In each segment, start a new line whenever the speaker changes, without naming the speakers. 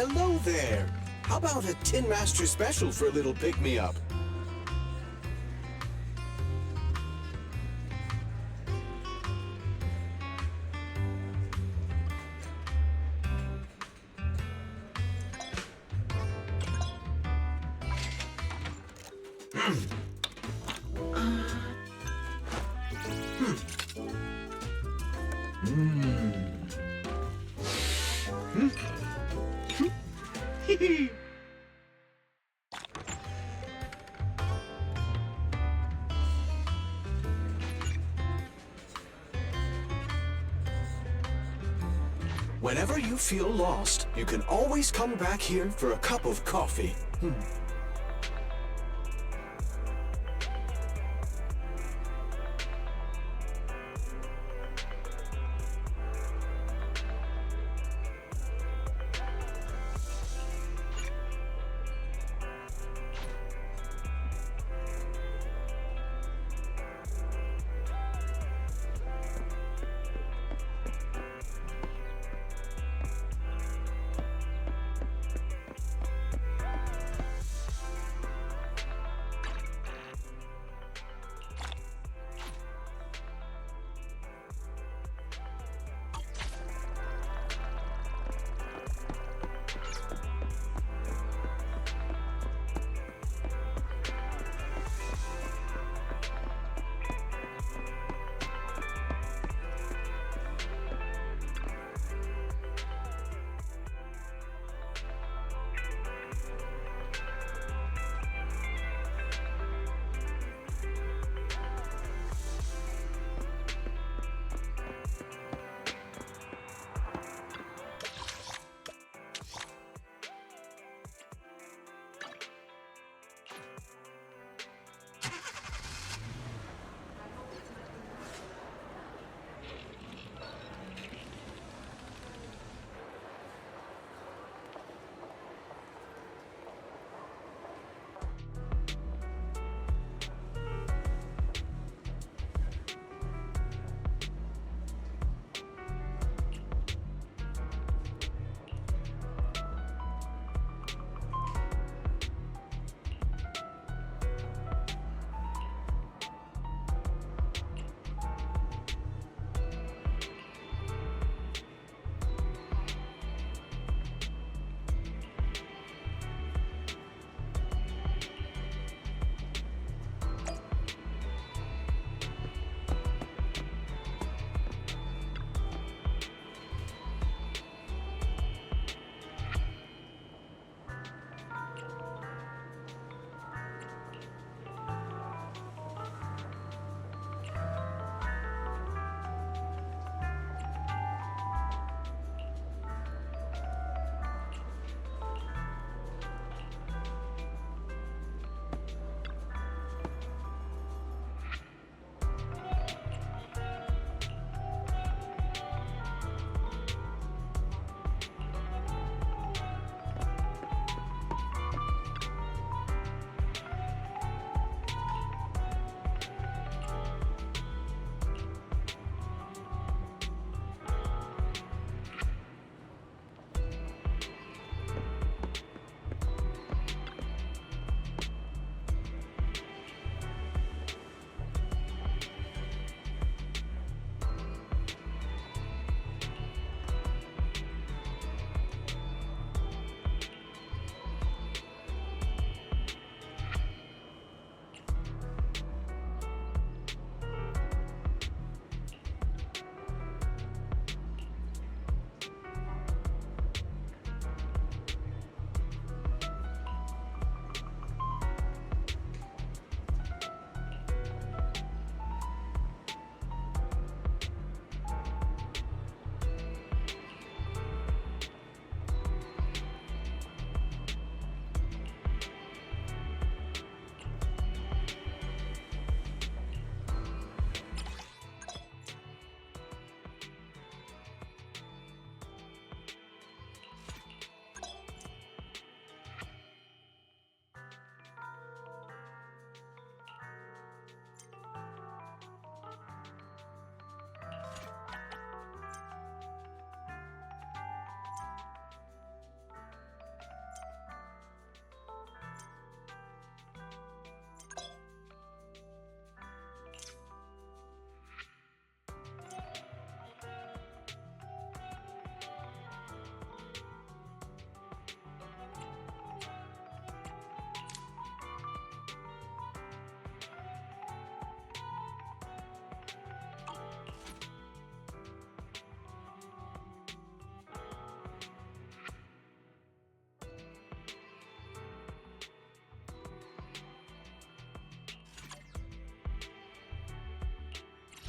Hello there! How about a Tin Master special for a little pick-me-up? Whenever you feel lost, you can always come back here for a cup of coffee.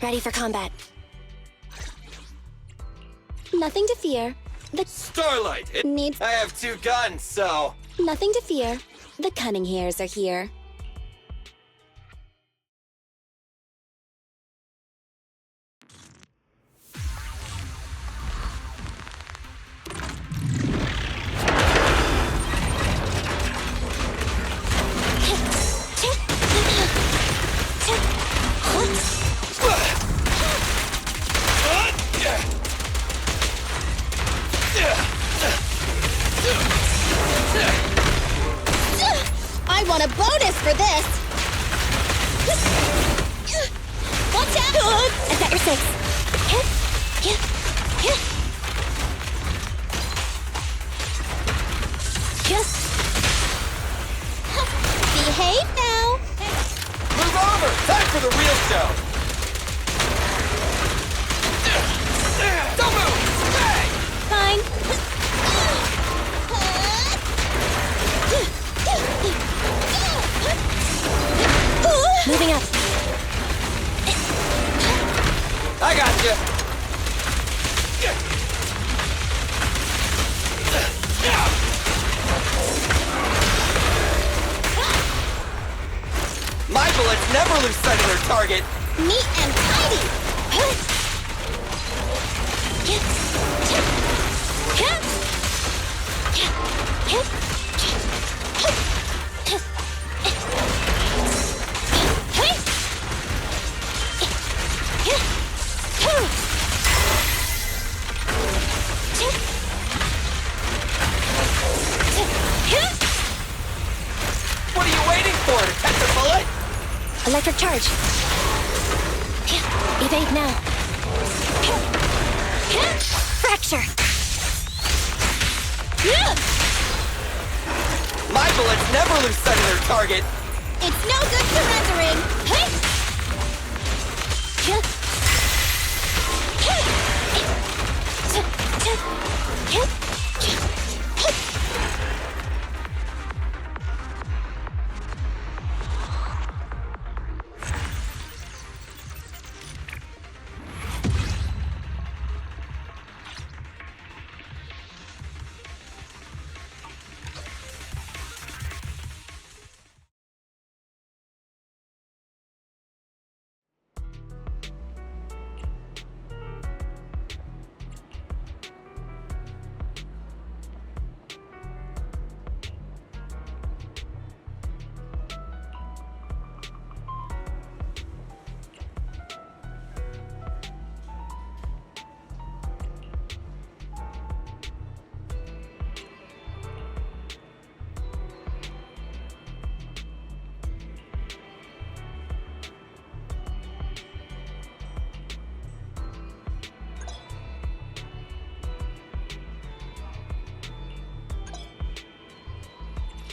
Ready for combat. Nothing to fear. The
Starlight!
needs
I have 2 guns, so...
nothing to fear. The cunning hairs are here. I want a bonus for this! Watch out! I've got your 6. Behave now!
Move over! Time for the real show! Don't move! Hey!
Fine. Moving up.
I got you! My bullets never lose sight of their target!
Neat and tidy.
What are you waiting for? To catch a bullet?
Electric charge. Evade now. Fracture.
My bullets never lose sight of their target!
It's no good surrendering.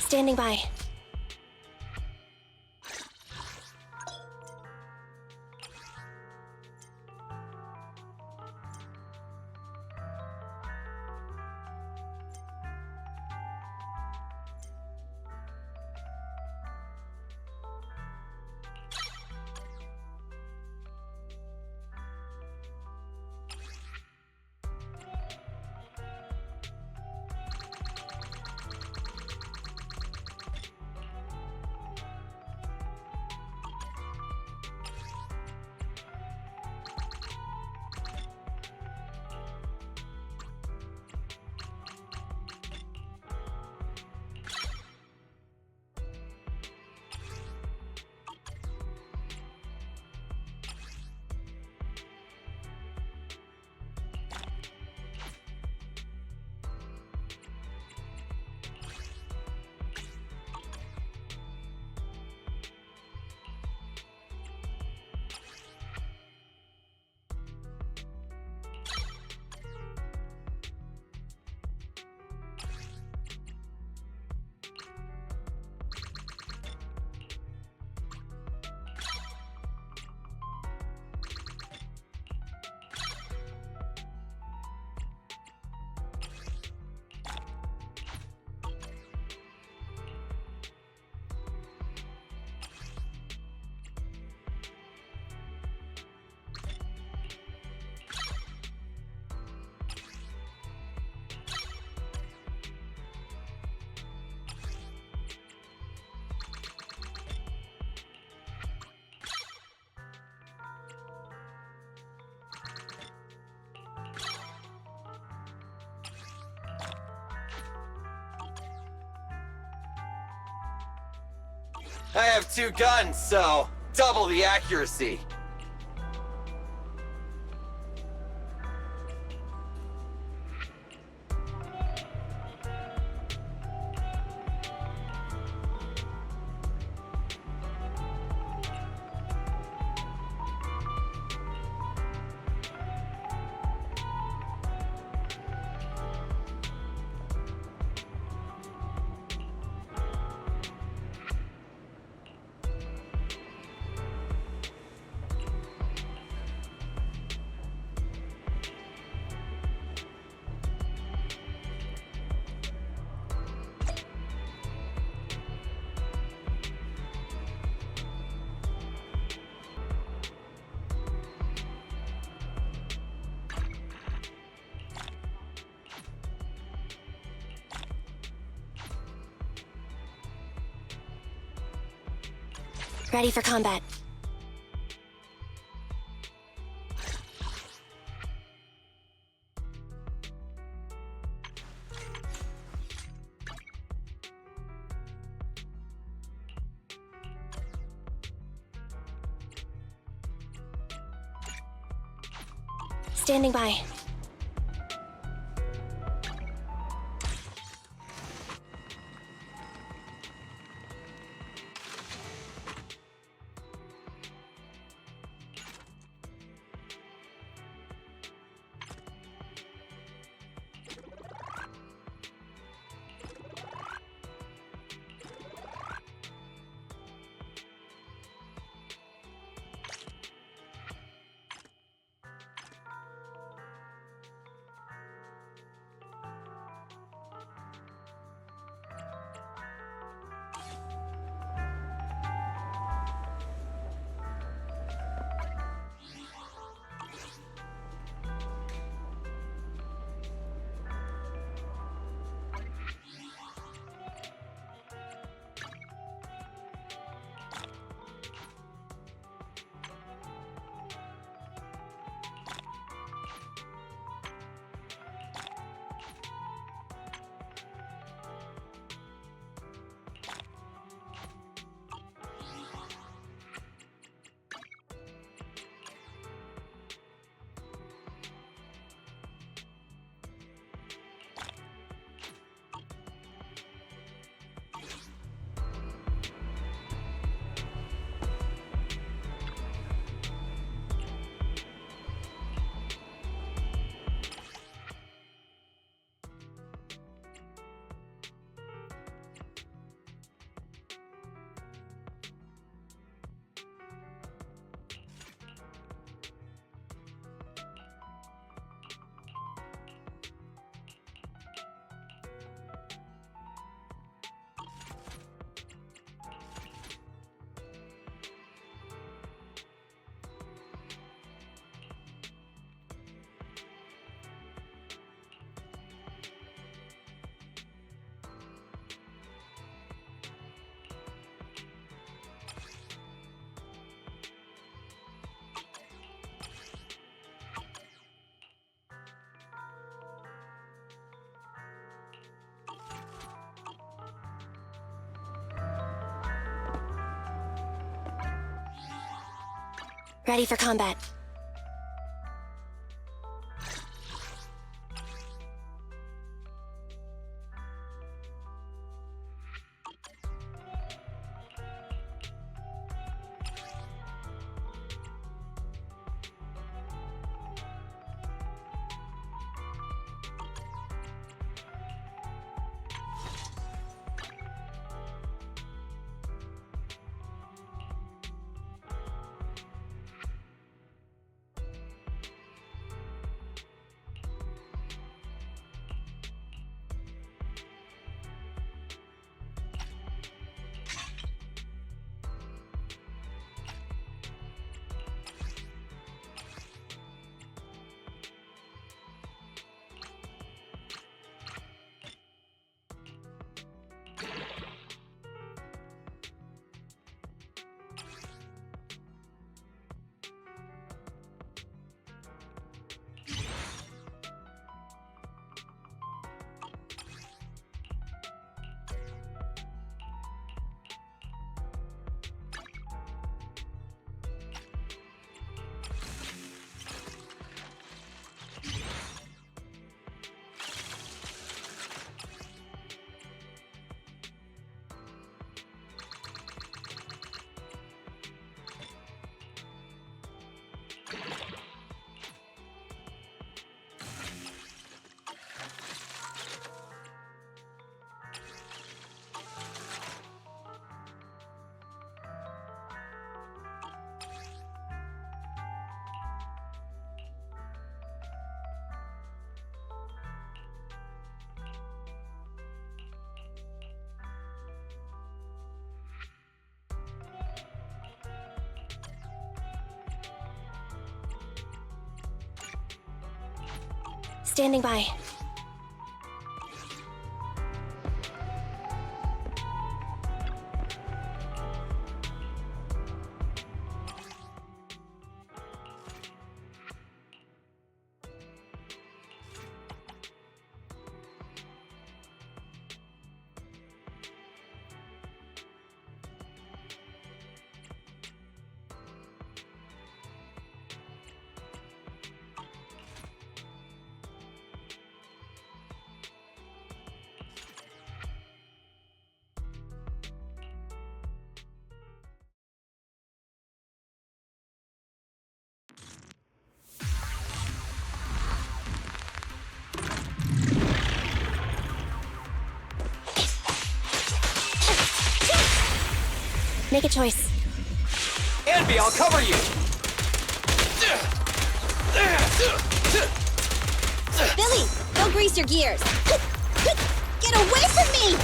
Standing by.
I have 2 guns, so double the accuracy.
Ready for combat. Standing by. Ready for combat. Standing by. Make a choice.
Envy, I'll cover you!
Billy, go grease your gears. Get away from me!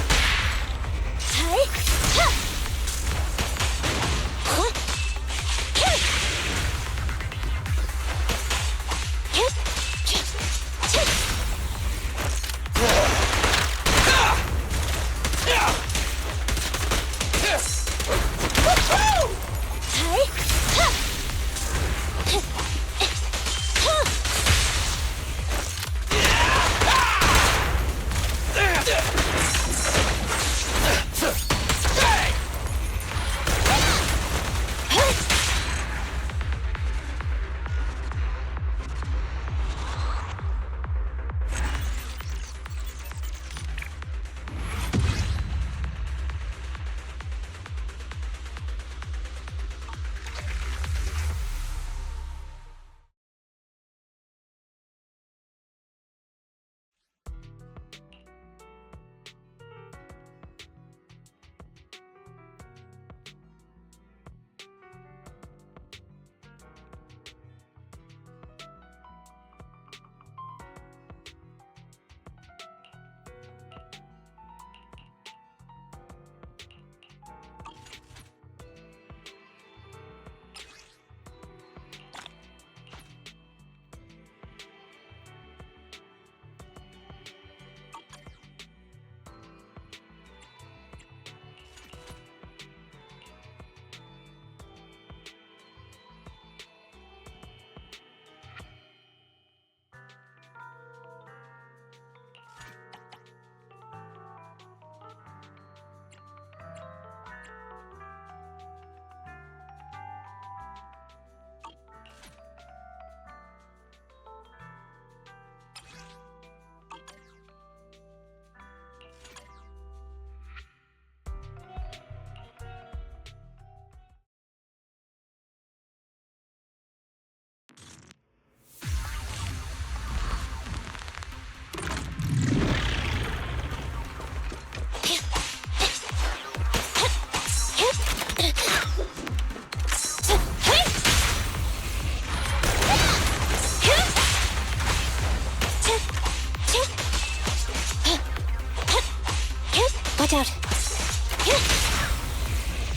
Watch out.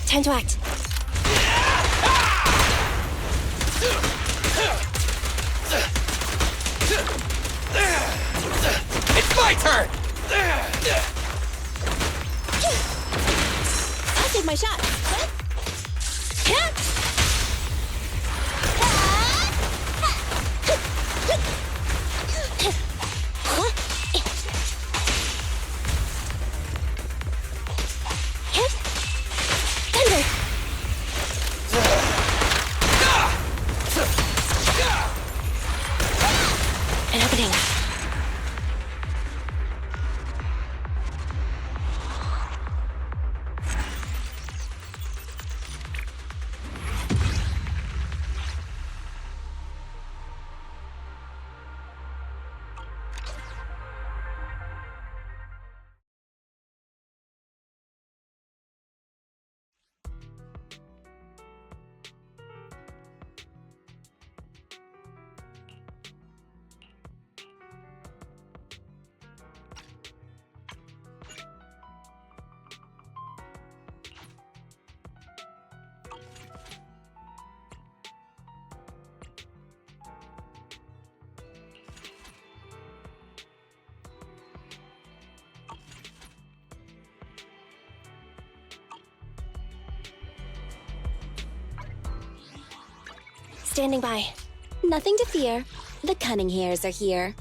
Time to act.
It's my turn!
I'll take my shot.
Thunder! An opening. Standing by.
Nothing to fear. The cunning hairs are here.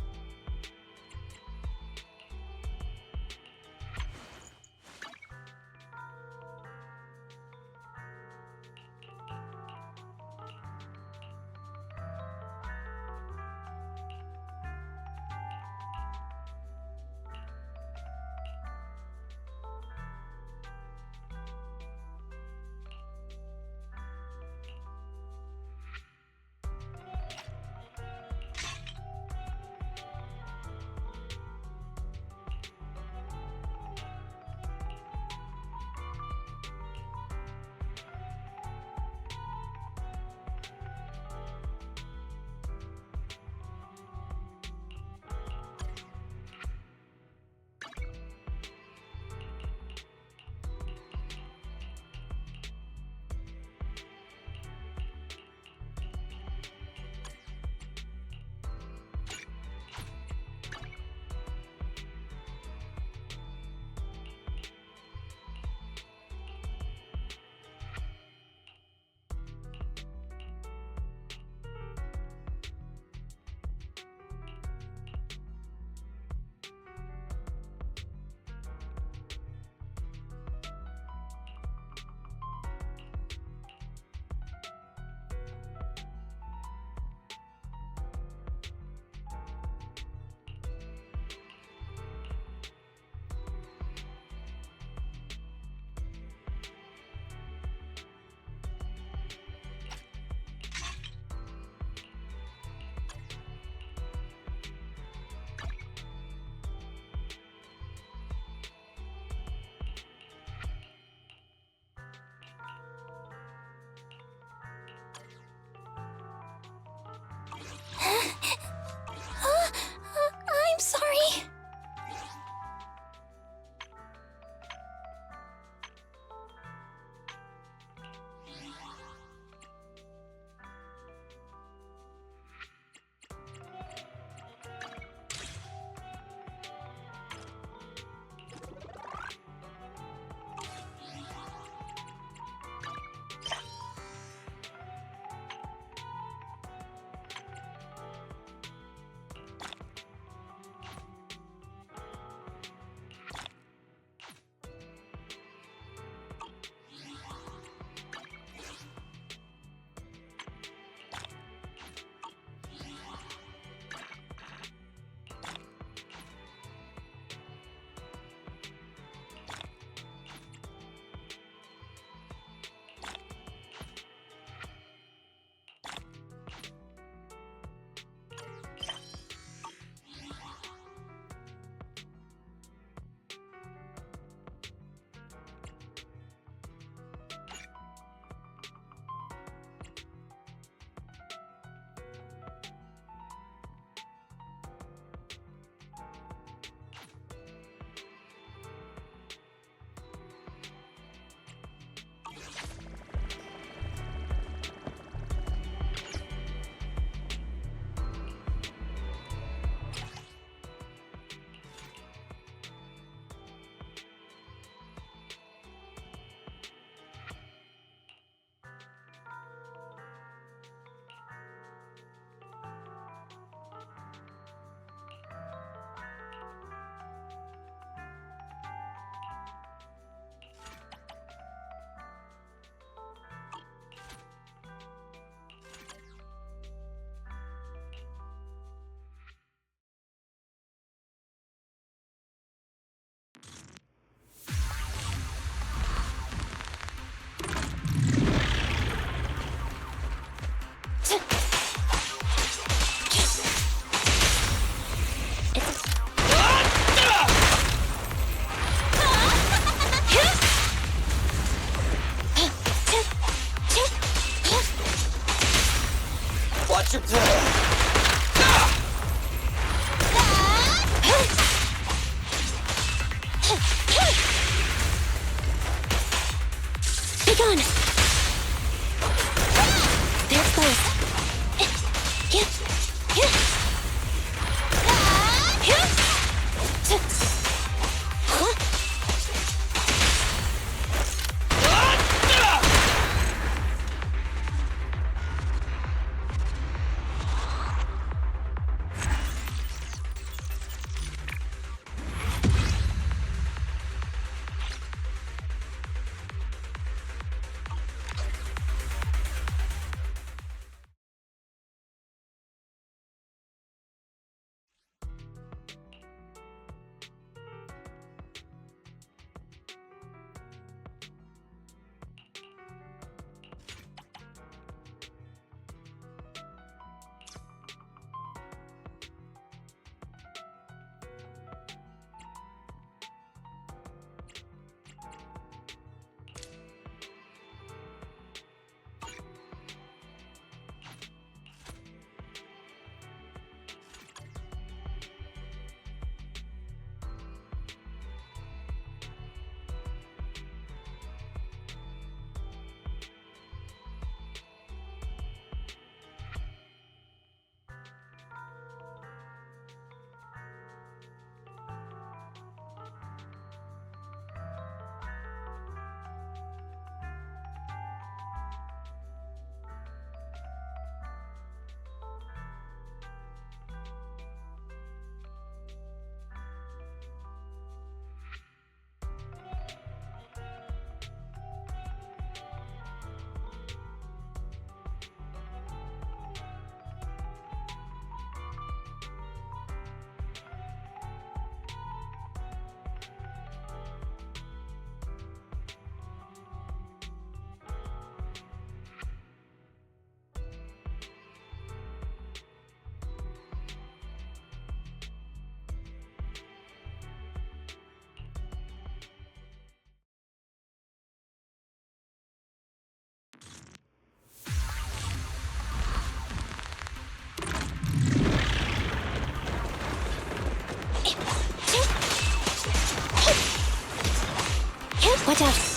Watch out.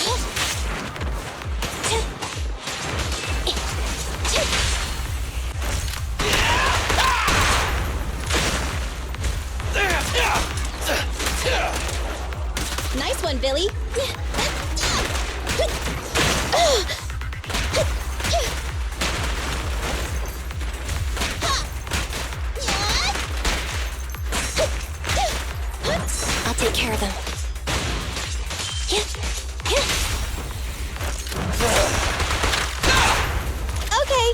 Nice one, Billy.
I'll take care of them.
Okay.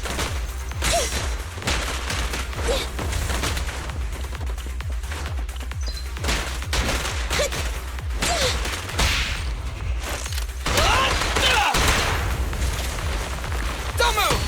Don't move!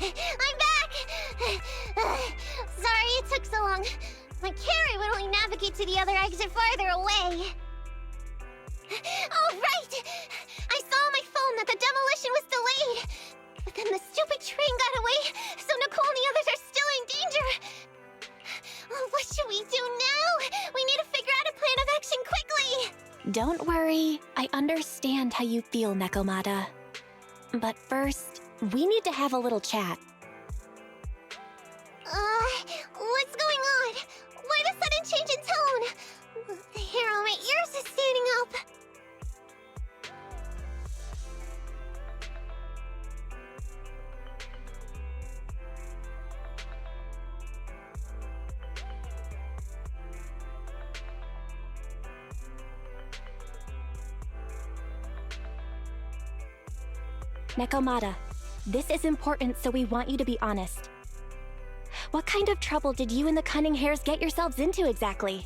I'm back! Sorry it took so long. My carry would only navigate to the other exit farther away. Oh, right! I saw on my phone that the demolition was delayed. But then the stupid train got away, so Nicole and the others are still in danger. Oh, what should we do now? We need to figure out a plan of action quickly!
Don't worry. I understand how you feel, Nekomata. But first, we need to have a little chat.
What's going on? Why the sudden change in tone? The hair on my ears is standing up.
Nekomata, this is important, so we want you to be honest. What kind of trouble did you and the Cunning Hares get yourselves into exactly?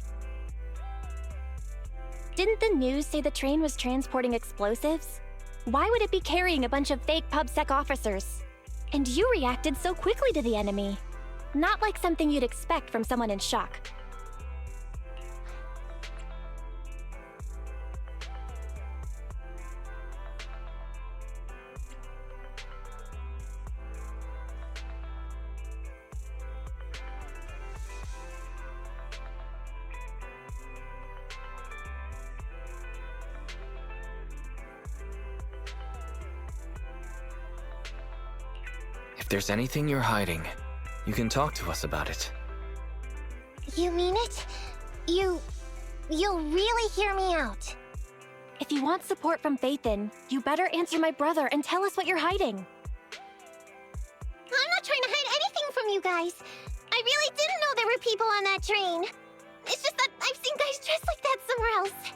Didn't the news say the train was transporting explosives? Why would it be carrying a bunch of fake PubSec officers? And you reacted so quickly to the enemy. Not like something you'd expect from someone in shock.
If there's anything you're hiding, you can talk to us about it.
You mean it? You'll really hear me out.
If you want support from Phaethon, you better answer my brother and tell us what you're hiding.
I'm not trying to hide anything from you guys. I really didn't know there were people on that train. It's just that I've seen guys dressed like that somewhere else.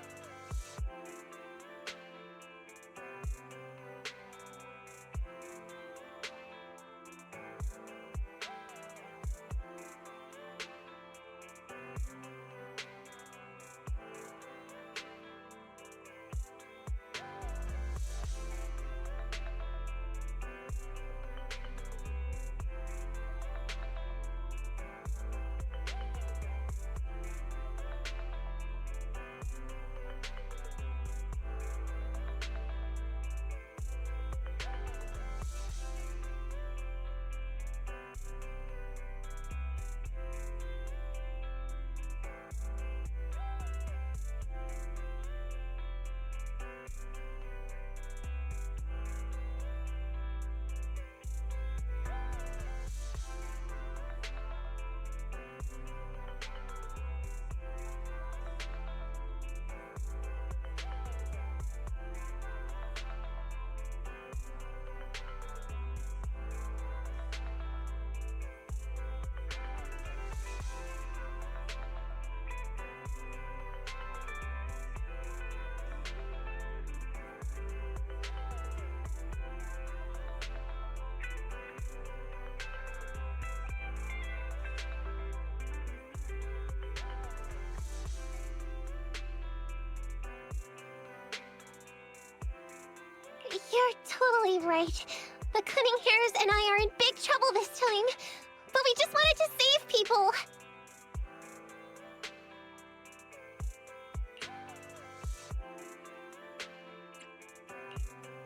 You're totally right. The Cunning Hares and I are in big trouble this time. But we just wanted to save people.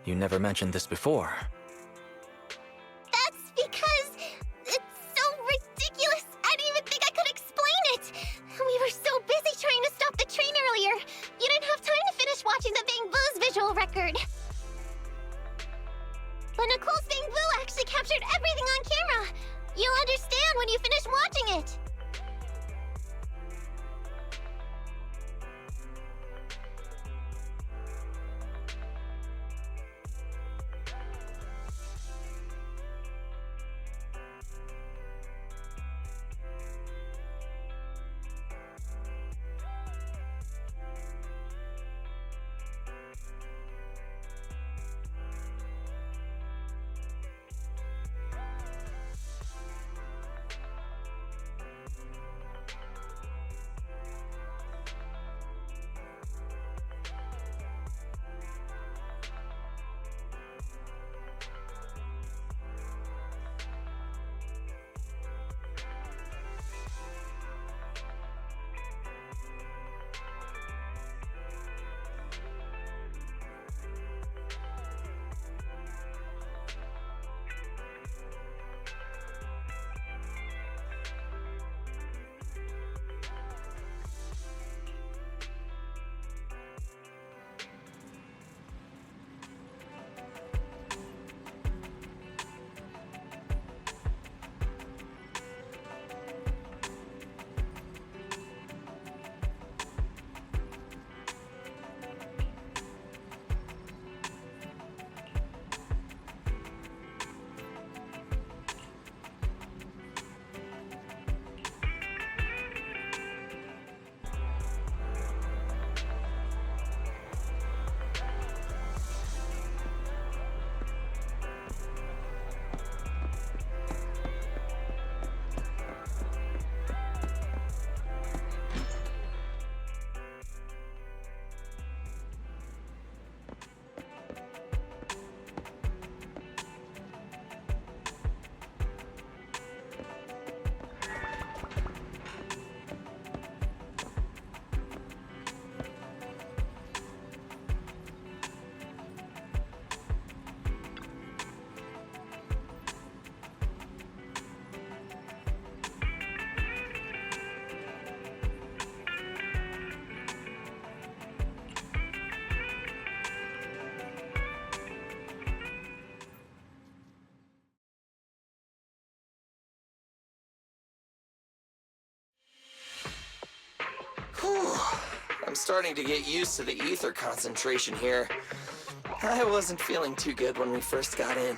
You never mentioned this before.
That's because it's so ridiculous. I didn't even think I could explain it. We were so busy trying to stop the train earlier. You didn't have time to finish watching the Bang Boo's visual record. But Nicole's Bang Boo actually captured everything on camera. You'll understand when you finish watching it.
I'm starting to get used to the ether concentration here. I wasn't feeling too good when we first got in.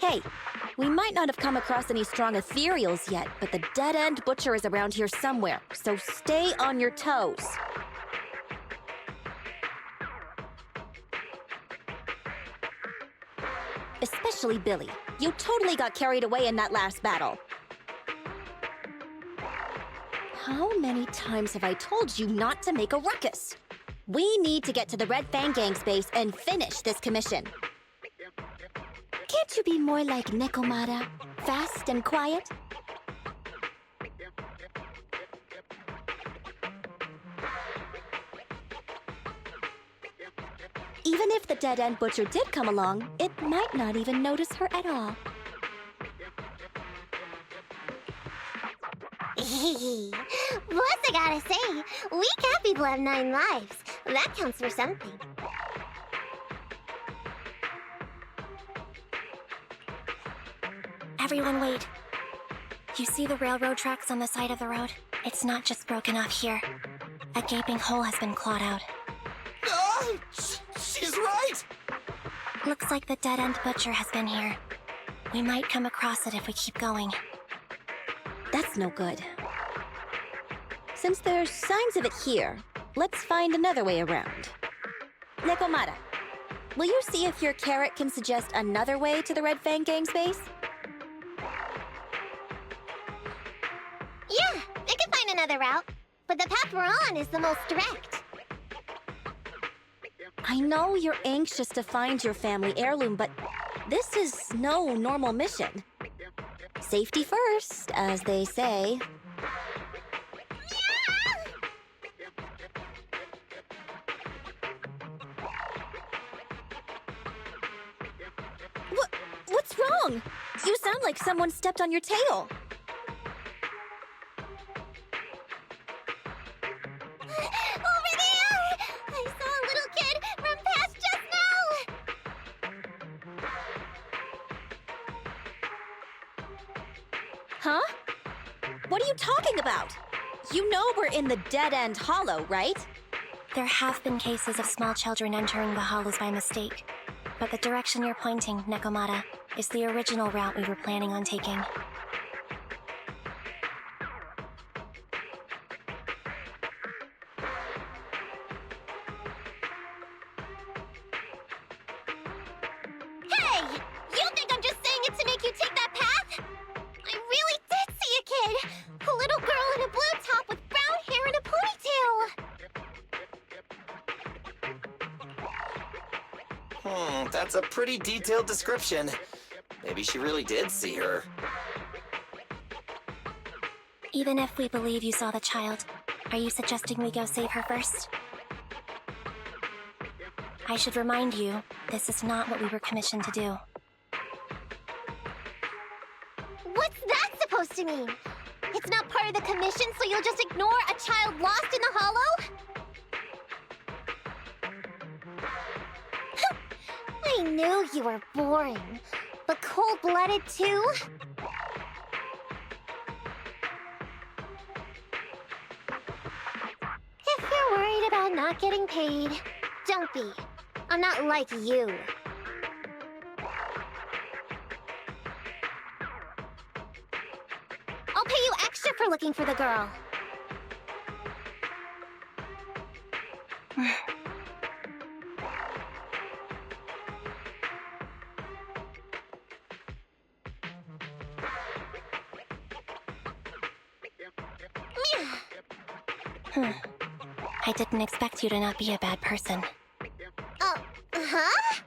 Hey, we might not have come across any strong ethereals yet, but the dead-end butcher is around here somewhere, so stay on your toes. Especially Billy. You totally got carried away in that last battle. How many times have I told you not to make a ruckus? We need to get to the Red Fang Gang's base and finish this commission. Can't you be more like Nekomata? Fast and quiet? Even if the dead-end butcher did come along, it might not even notice her at all.
Plus, I gotta say, we cat people have 9 lives. That counts for something.
Everyone wait. You see the railroad tracks on the side of the road? It's not just broken off here. A gaping hole has been clawed out.
Oh, she's right!
Looks like the dead-end butcher has been here. We might come across it if we keep going.
That's no good. Since there's signs of it here, let's find another way around. Nekomata, will you see if your carrot can suggest another way to the Red Fang Gang's base?
Yeah, I can find another route. But the path we're on is the most direct.
I know you're anxious to find your family heirloom, but this is no normal mission. Safety first, as they say. What's wrong? You sound like someone stepped on your tail.
Over there! I saw a little kid run past just now!
Huh? What are you talking about? You know we're in the dead-end hollow, right?
There have been cases of small children entering the hollows by mistake. But the direction you're pointing, Nekomata, is the original route we were planning on taking.
Hey! You think I'm just saying it to make you take that path? I really did see a kid! A little girl in a blue top with brown hair and a ponytail!
That's a pretty detailed description. Maybe she really did see her.
Even if we believe you saw the child, are you suggesting we go save her first? I should remind you, this is not what we were commissioned to do.
What's that supposed to mean? It's not part of the commission, so you'll just ignore a child lost in the hollow? I knew you were boring, but cold-blooded too? If you're worried about not getting paid, don't be. I'm not like you. I'll pay you extra for looking for the girl.
I didn't expect you to not be a bad person.
Oh, huh?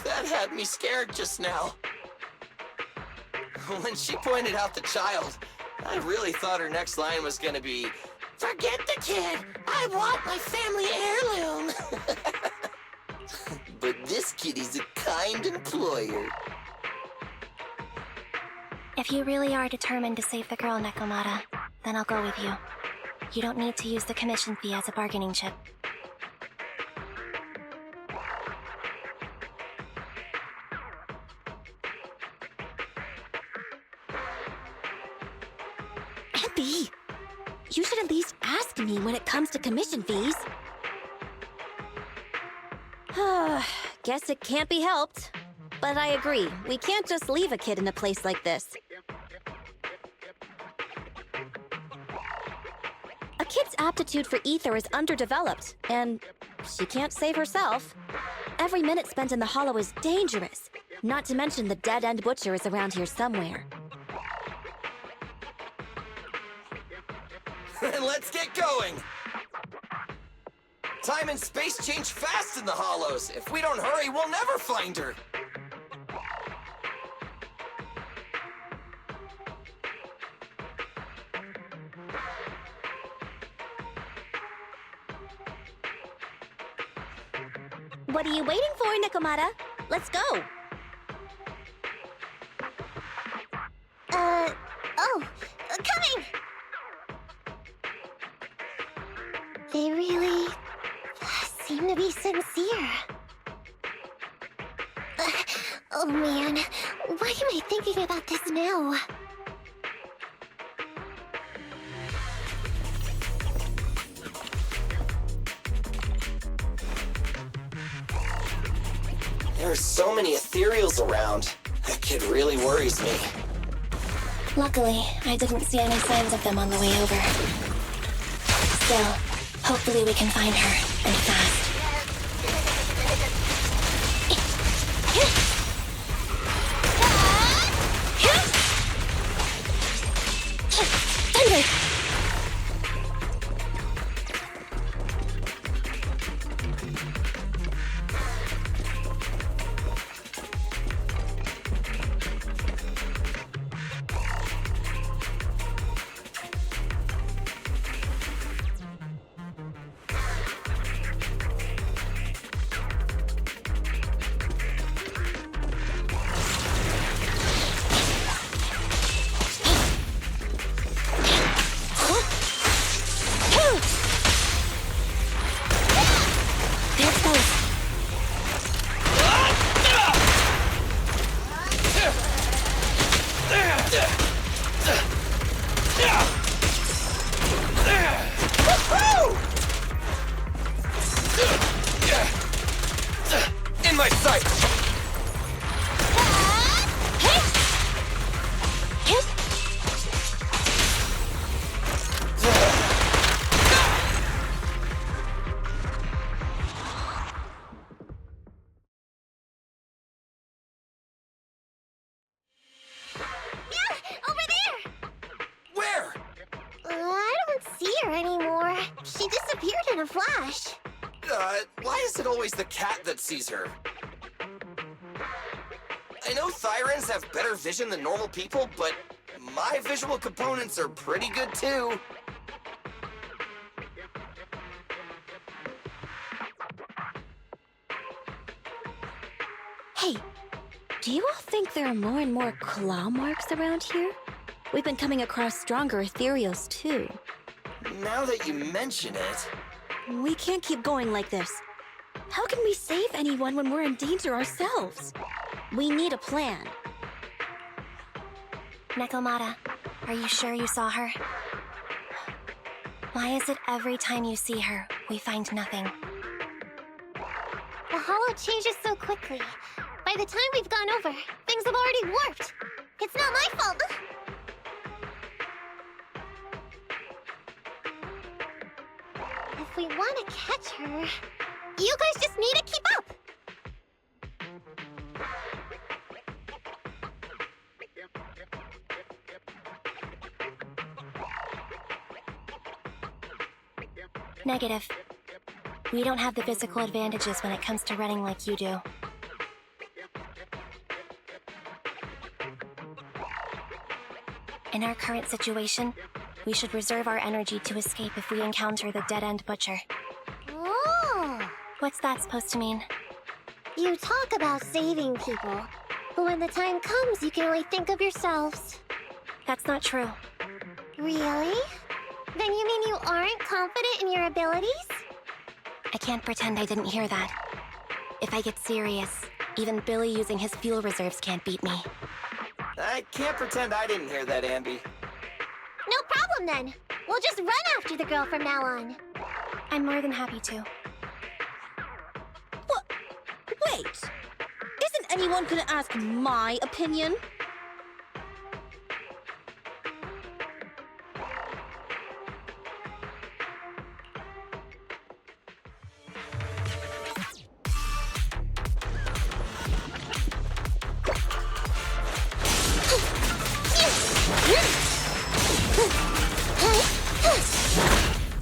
That had me scared just now. When she pointed out the child, I really thought her next line was gonna be, "Forget the kid! I want my family heirloom!" This kitty's a kind employer.
If you really are determined to save the girl, Nekomata, then I'll go with you. You don't need to use the commission fee as a bargaining chip.
Abby, you should at least ask me when it comes to commission fees. Guess it can't be helped. But I agree, we can't just leave a kid in a place like this. A kid's aptitude for ether is underdeveloped, and she can't save herself. Every minute spent in the hollow is dangerous, not to mention the dead-end butcher is around here somewhere.
Let's get going! Time and space change fast in the Hollows. If we don't hurry, we'll never find her.
What are you waiting for, Nekomata? Let's go!
Coming! They really seem to be sincere. Oh man, why am I thinking about this now?
There are so many ethereals around. That kid really worries me.
Luckily, I didn't see any signs of them on the way over. Still, hopefully we can find her, and fast. Thunder!
In my sight!
Over there!
Where?
I don't see her anymore. She disappeared in a flash.
Why is it always the cat that sees her? I know Thyrans have better vision than normal people, but my visual components are pretty good too.
Hey, do you all think there are more and more claw marks around here? We've been coming across stronger ethereals too.
Now that you mention it...
We can't keep going like this. How can we save anyone when we're in danger ourselves? We need a plan.
Nekomata, are you sure you saw her? Why is it every time you see her, we find nothing?
The hollow changes so quickly. By the time we've gone over, things have already warped. It's not my fault. If we want to catch her, you guys just need to keep up.
Negative. We don't have the physical advantages when it comes to running like you do. In our current situation, we should reserve our energy to escape if we encounter the dead-end butcher.
Oh!
What's that supposed to mean?
You talk about saving people, but when the time comes, you can only think of yourselves.
That's not true.
Really? Then you mean you aren't confident in your abilities?
I can't pretend I didn't hear that. If I get serious, even Billy using his fuel reserves can't beat me.
I can't pretend I didn't hear that, Ambi.
No problem then. We'll just run after the girl from now on.
I'm more than happy to.
What? Wait. Isn't anyone gonna ask my opinion?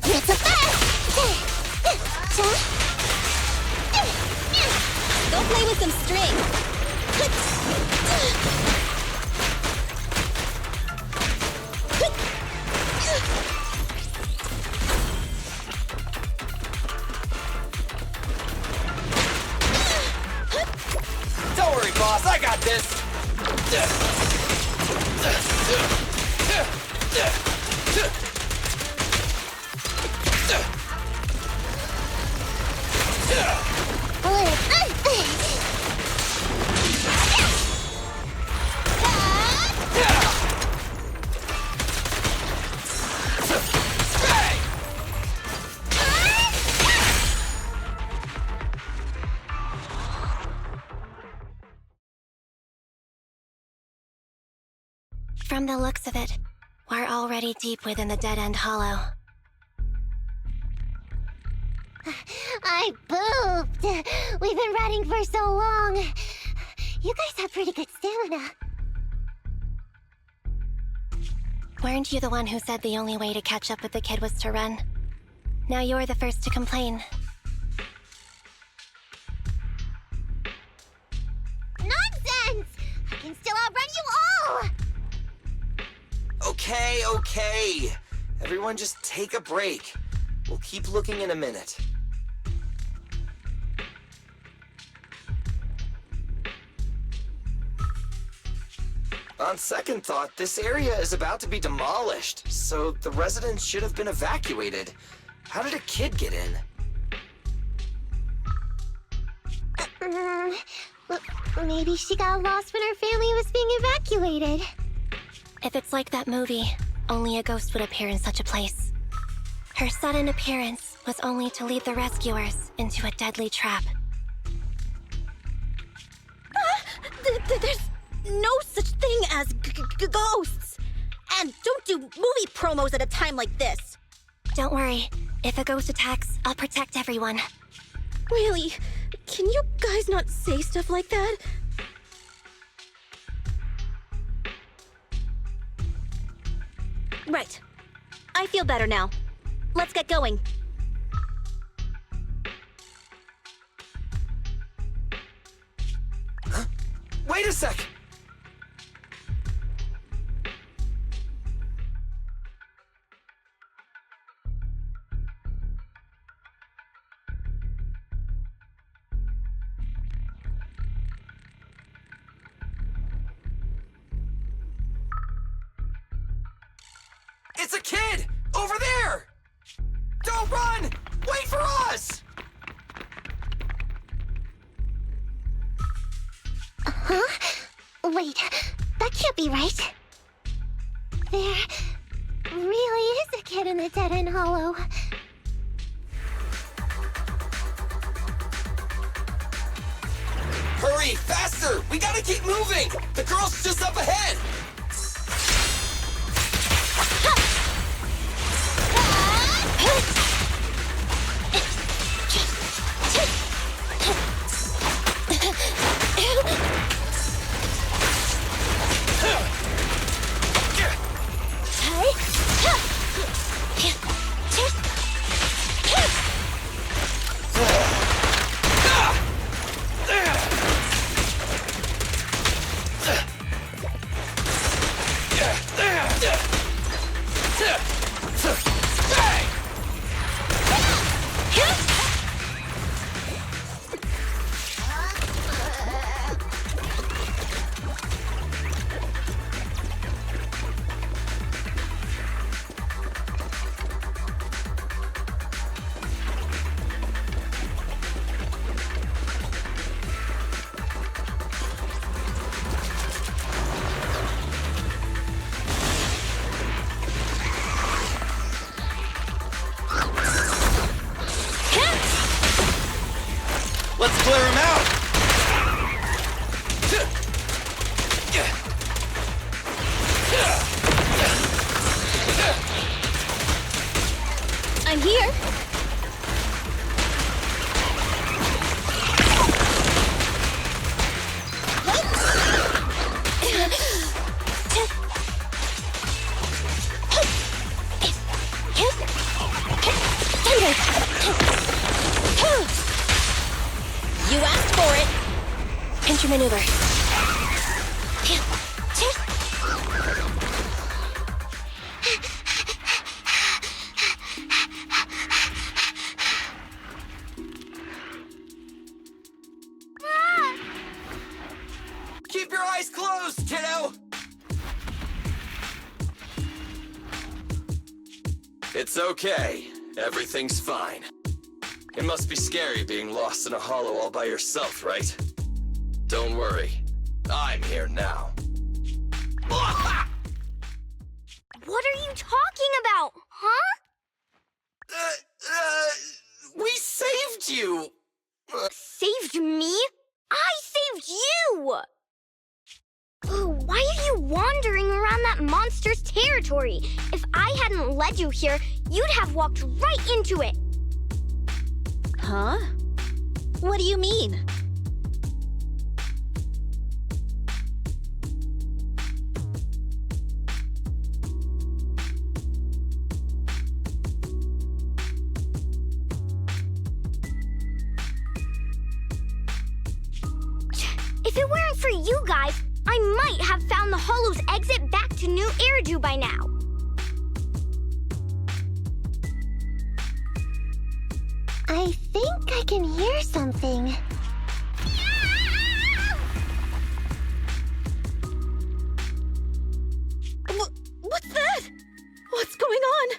It's a
Go play with some string.
Don't worry, boss, I got this!
From the looks of it, we're already deep within the dead-end hollow.
I pooped. We've been running for so long. You guys have pretty good stamina.
Weren't you the one who said the only way to catch up with the kid was to run? Now you're the first to complain.
Nonsense! I can still outrun you all!
Okay. Everyone just take a break. We'll keep looking in a minute. On second thought, this area is about to be demolished, so the residents should have been evacuated. How did a kid get in?
Maybe she got lost when her family was being evacuated.
If it's like that movie, only a ghost would appear in such a place. Her sudden appearance was only to lead the rescuers into a deadly trap.
There's no such thing as ghosts. And don't do movie promos at a time like this.
Don't worry. If a ghost attacks, I'll protect everyone.
Really? Can you guys not say stuff like that? Right. I feel better now. Let's get going.
Huh? Wait a sec! It's a kid! Over there! Don't run! Wait for us!
Huh? Wait, that can't be right. There really is a kid in the dead-end hollow.
Hurry, faster! We gotta keep moving! The girl's just up ahead!
Pinch your maneuver.
Keep your eyes closed, kiddo! It's okay. Everything's fine. It must be scary being lost in a hollow all by yourself, right? Don't worry. I'm here now.
What are you talking about, huh?
We saved you!
Saved me? I saved you! Oh, why are you wandering around that monster's territory? If I hadn't led you here, you'd have walked right into it.
Huh? What do you mean?
If it weren't for you guys, I might have found the Hollow's exit back to New Eridu by now. I think I can hear something.
What's that? What's going on?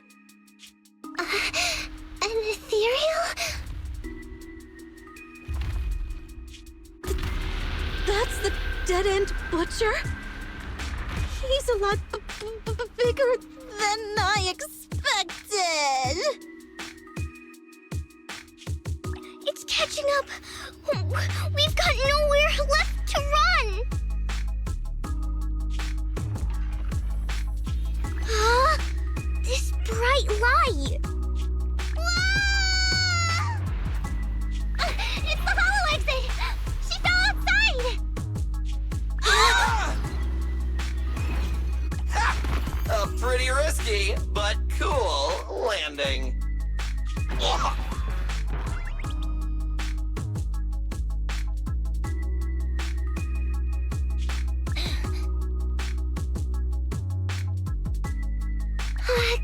An ethereal?
That's the dead-end butcher? He's a lot bigger than I expected.
It's catching up. We've got nowhere left to run. Huh? This bright light. Whoa! It's the hollow exit. She fell outside.
A pretty risky, but cool landing.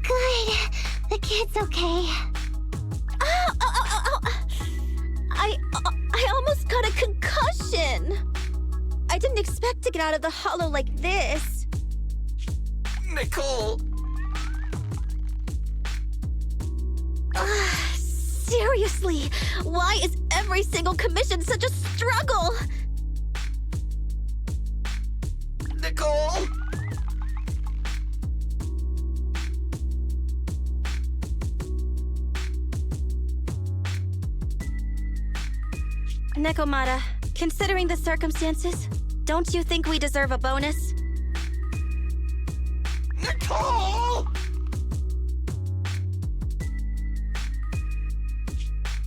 Good. The kid's okay.
I almost got a concussion. I didn't expect to get out of the hollow like this.
Nicole!
Seriously, why is every single commission such a struggle?
Nicole!
Nekomata, considering the circumstances, don't you think we deserve a bonus?
Nicole!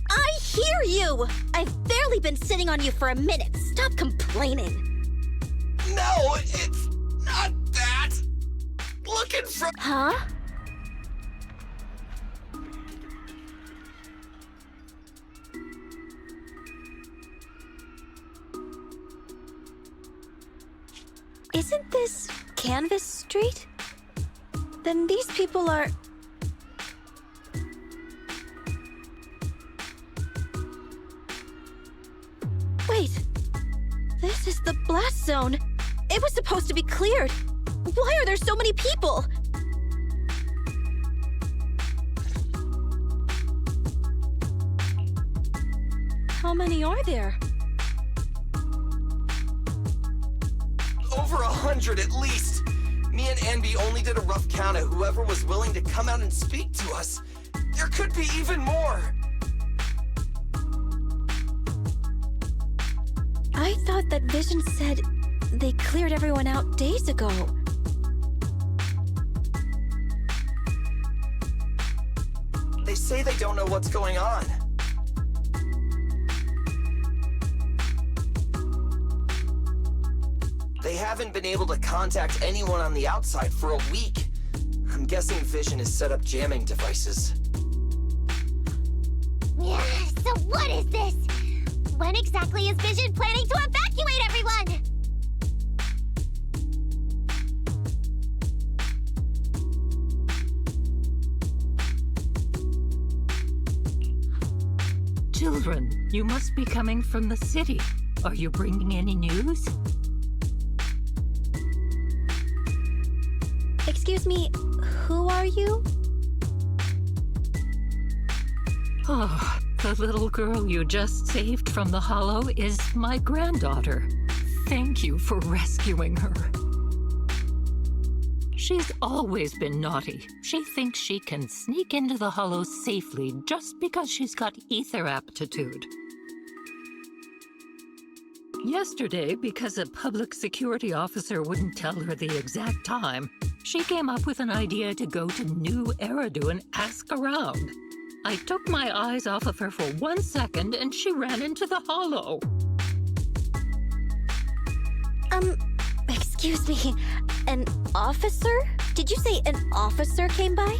I hear you! I've barely been sitting on you for a minute. Stop complaining.
No, it's not that! Looking from—
Huh? Isn't this Canvas Street? Then these people are... Wait. This is the blast zone. It was supposed to be cleared. Why are there so many people? How many are there?
over 100 at least. Me and Anby only did a rough count of whoever was willing to come out and speak to us. There could be even more.
I thought that Vision said they cleared everyone out days ago.
They say they don't know what's going on. They haven't been able to contact anyone on the outside for a week. I'm guessing Vision has set up jamming devices.
Yeah, so what is this? When exactly is Vision planning to evacuate right, everyone!
Children, you must be coming from the city. Are you bringing any news?
Excuse me, who are you?
Oh, the little girl you just saved from the Hollow is my granddaughter. Thank you for rescuing her. She's always been naughty. She thinks she can sneak into the Hollow safely just because she's got ether aptitude. Yesterday, because a public security officer wouldn't tell her the exact time, she came up with an idea to go to New Eridu and ask around. I took my eyes off of her for 1 second and she ran into the Hollow.
Excuse me, an officer? Did you say an officer came by?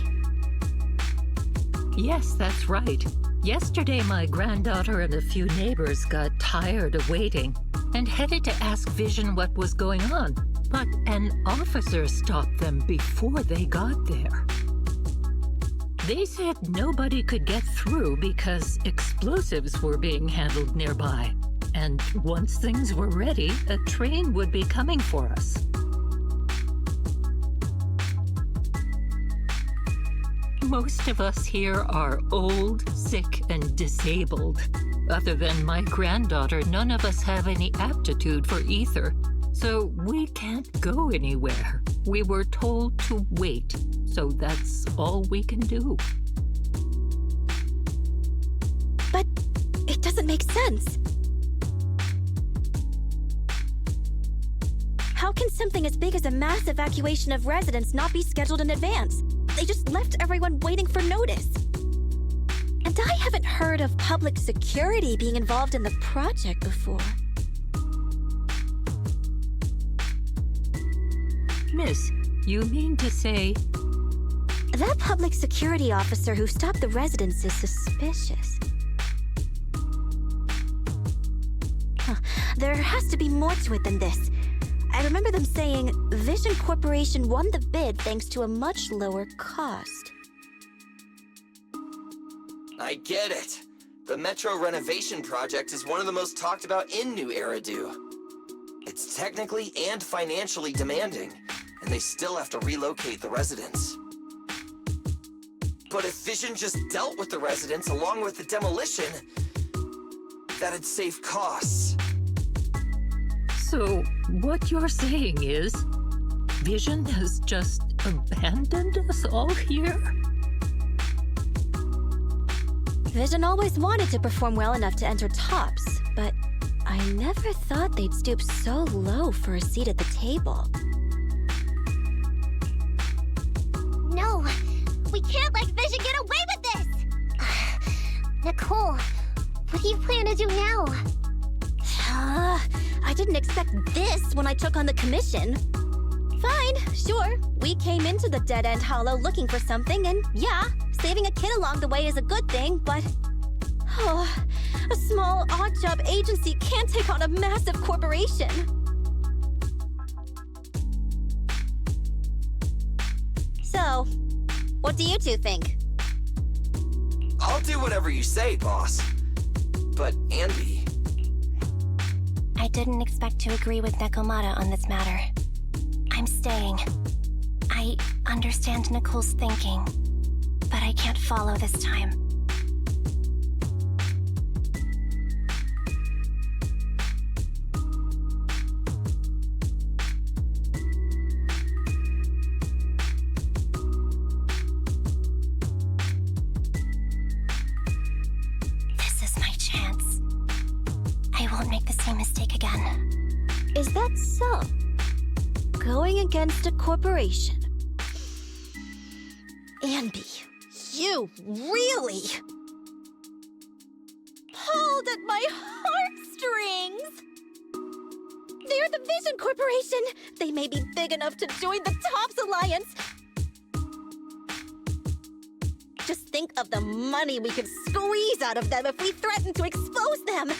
Yes, that's right. Yesterday, my granddaughter and a few neighbors got tired of waiting and headed to ask Vision what was going on, but an officer stopped them before they got there. They said nobody could get through because explosives were being handled nearby, and once things were ready, a train would be coming for us. Most of us here are old, sick, and disabled. Other than my granddaughter, none of us have any aptitude for ether, so we can't go anywhere. We were told to wait, so that's all we can do.
But it doesn't make sense. How can something as big as a mass evacuation of residents not be scheduled in advance? They just left everyone waiting for notice. And I haven't heard of public security being involved in the project before.
Miss, you mean to say...
That public security officer who stopped the residents is suspicious. There has to be more to it than this. I remember them saying Vision Corporation won the bid thanks to a much lower cost.
I get it. The Metro renovation project is one of the most talked about in New Eridu. It's technically and financially demanding, and they still have to relocate the residents. But if Vision just dealt with the residents along with the demolition, that'd save costs.
So, what you're saying is, Vision has just abandoned us all here?
Vision always wanted to perform well enough to enter tops, but I never thought they'd stoop so low for a seat at the table.
No, we can't let Vision get away with this! Nicole, what do you plan to do now?
I didn't expect this when I took on the commission. Fine, sure. We came into the dead-end hollow looking for something, and yeah, saving a kid along the way is a good thing, but... a small, odd-job agency can't take on a massive corporation. So, what do you two think?
I'll do whatever you say, boss. But Andy...
I didn't expect to agree with Nekomata on this matter. I'm staying. I understand Nicole's thinking, but I can't follow this time. This is my chance. I won't make the same mistake again.
Is that so? Going against a corporation? Andy, you really pulled at my heartstrings! They're the Vision Corporation! They may be big enough to join the Tops Alliance! Just think of the money we could squeeze out of them if we threaten to expose them!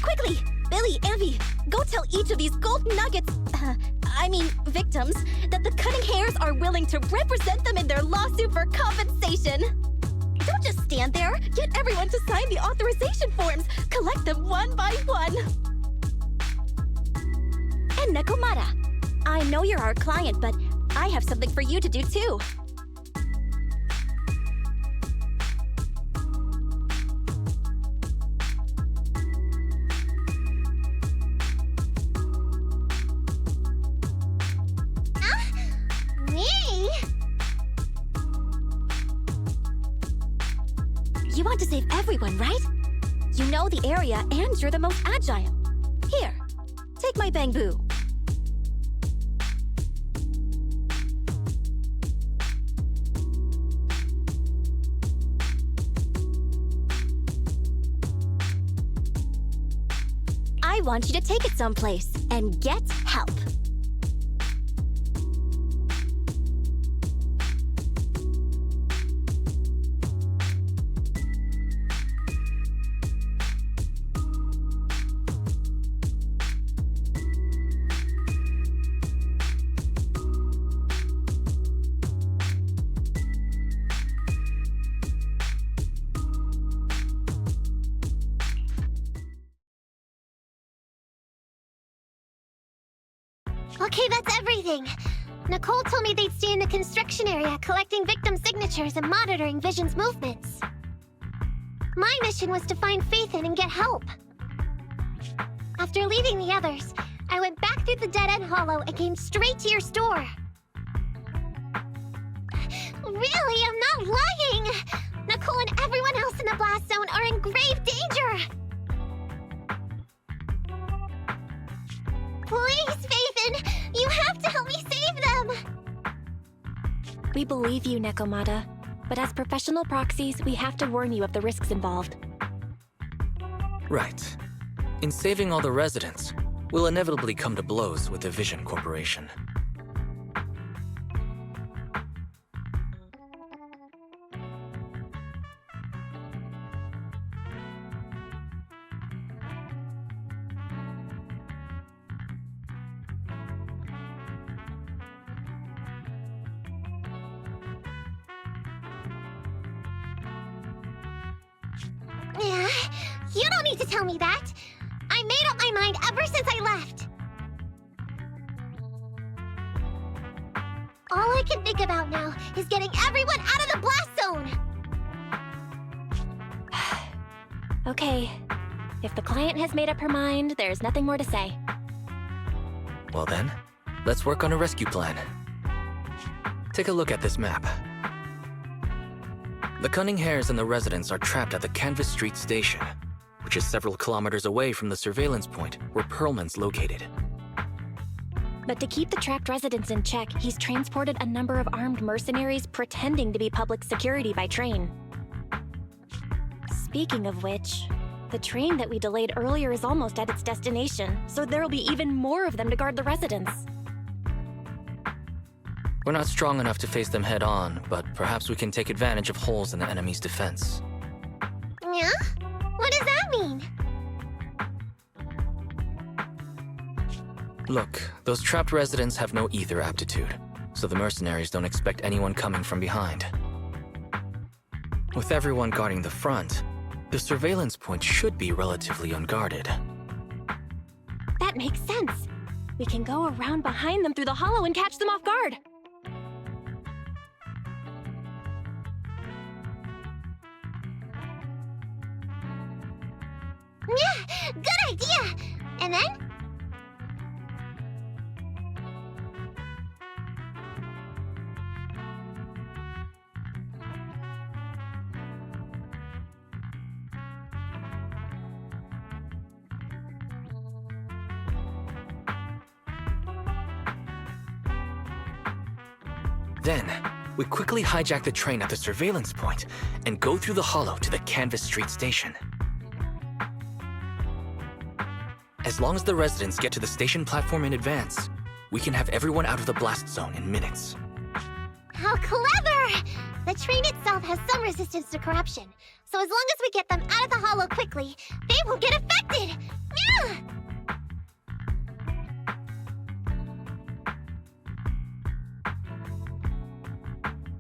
Quickly! Billy, Ambi, go tell each of these gold nuggets, victims, that the cunning hairs are willing to represent them in their lawsuit for compensation. Don't just stand there. Get everyone to sign the authorization forms. Collect them one by one. And Nekomata, I know you're our client, but I have something for you to do too. You want to save everyone, right? You know the area and you're the most agile. Here, take my bamboo. I want you to take it someplace and get help.
Okay, that's everything. Nicole told me they'd stay in the construction area, collecting victim signatures and monitoring Vision's movements. My mission was to find Faithin and get help. After leaving the others, I went back through the dead-end hollow and came straight to your store. Really, I'm not lying! Nicole and everyone else in the blast zone are in grave danger! Please, Faithin! You have to help me save them!
We believe you, Nekomata. But as professional proxies, we have to warn you of the risks involved.
Right. In saving all the residents, we'll inevitably come to blows with the Vision Corporation.
Yeah, you don't need to tell me that. I made up my mind ever since I left. All I can think about now is getting everyone out of the blast zone.
Okay. If the client has made up her mind, there's nothing more to say.
Well then, let's work on a rescue plan. Take a look at this map. The Cunning Hares and the residents are trapped at the Canvas Street station, which is several kilometers away from the surveillance point where Perlman's located.
But to keep the trapped residents in check, he's transported a number of armed mercenaries pretending to be public security by train. Speaking of which, the train that we delayed earlier is almost at its destination, so there'll be even more of them to guard the residents.
We're not strong enough to face them head-on, but perhaps we can take advantage of holes in the enemy's defense.
Yeah? What does that mean?
Look, those trapped residents have no ether aptitude, so the mercenaries don't expect anyone coming from behind. With everyone guarding the front, the surveillance point should be relatively unguarded.
That makes sense. We can go around behind them through the hollow and catch them off guard.
Yeah, good idea! And then?
Then, we quickly hijack the train at the surveillance point and go through the hollow to the Canvas Street station. As long as the residents get to the station platform in advance, we can have everyone out of the blast zone in minutes.
How clever! The train itself has some resistance to corruption, so as long as we get them out of the hollow quickly, they won't get affected! Yeah!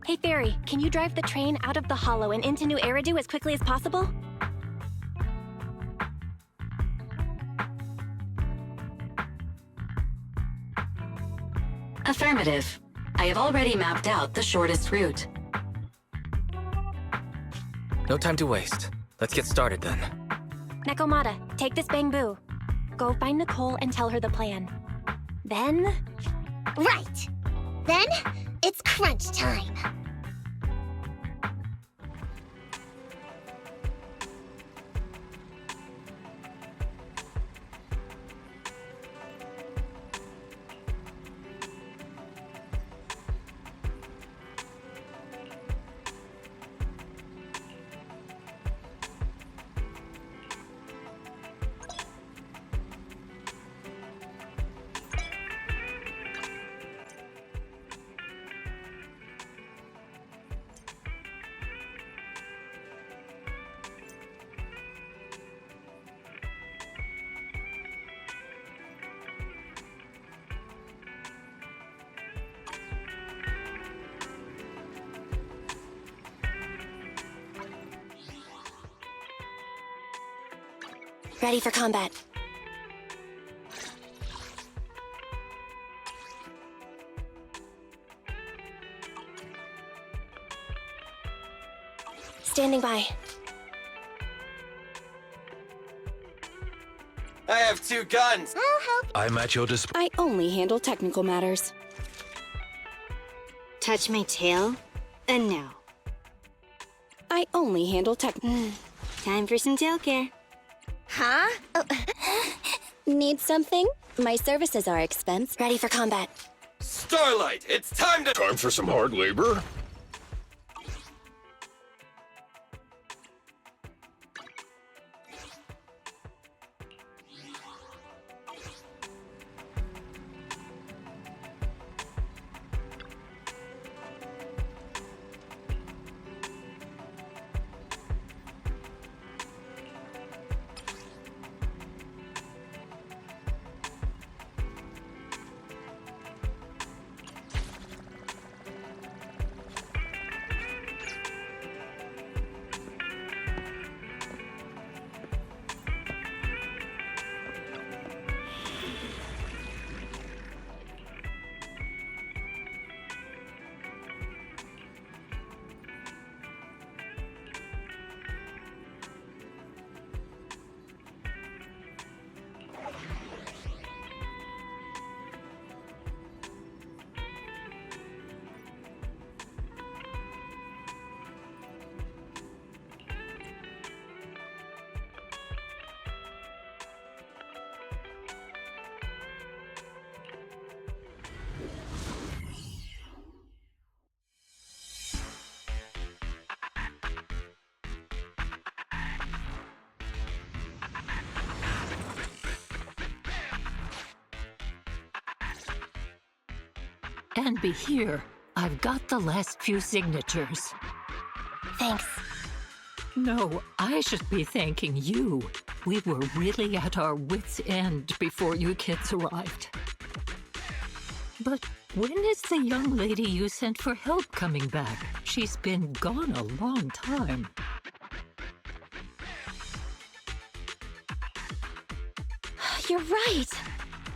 Hey, Fairy, can you drive the train out of the hollow and into New Eridu as quickly as possible?
Affirmative. I have already mapped out the shortest route.
No time to waste. Let's get started then.
Nekomata, take this bamboo. Go find Nicole and tell her the plan. Then...
Right! Then, it's crunch time!
Ready for combat. Standing by.
I have 2 guns!
I'll help.
I'm at your disposal.
I only handle technical matters.
Touch my tail, and now.
I only handle
Time for some tail care.
Huh? Oh. Need something? My services are expense.
Ready for combat.
Starlight, it's time to—
Time for some hard labor?
And be here. I've got the last few signatures.
Thanks.
No, I should be thanking you. We were really at our wits' end before you kids arrived. But when is the young lady you sent for help coming back? She's been gone a long time.
You're right.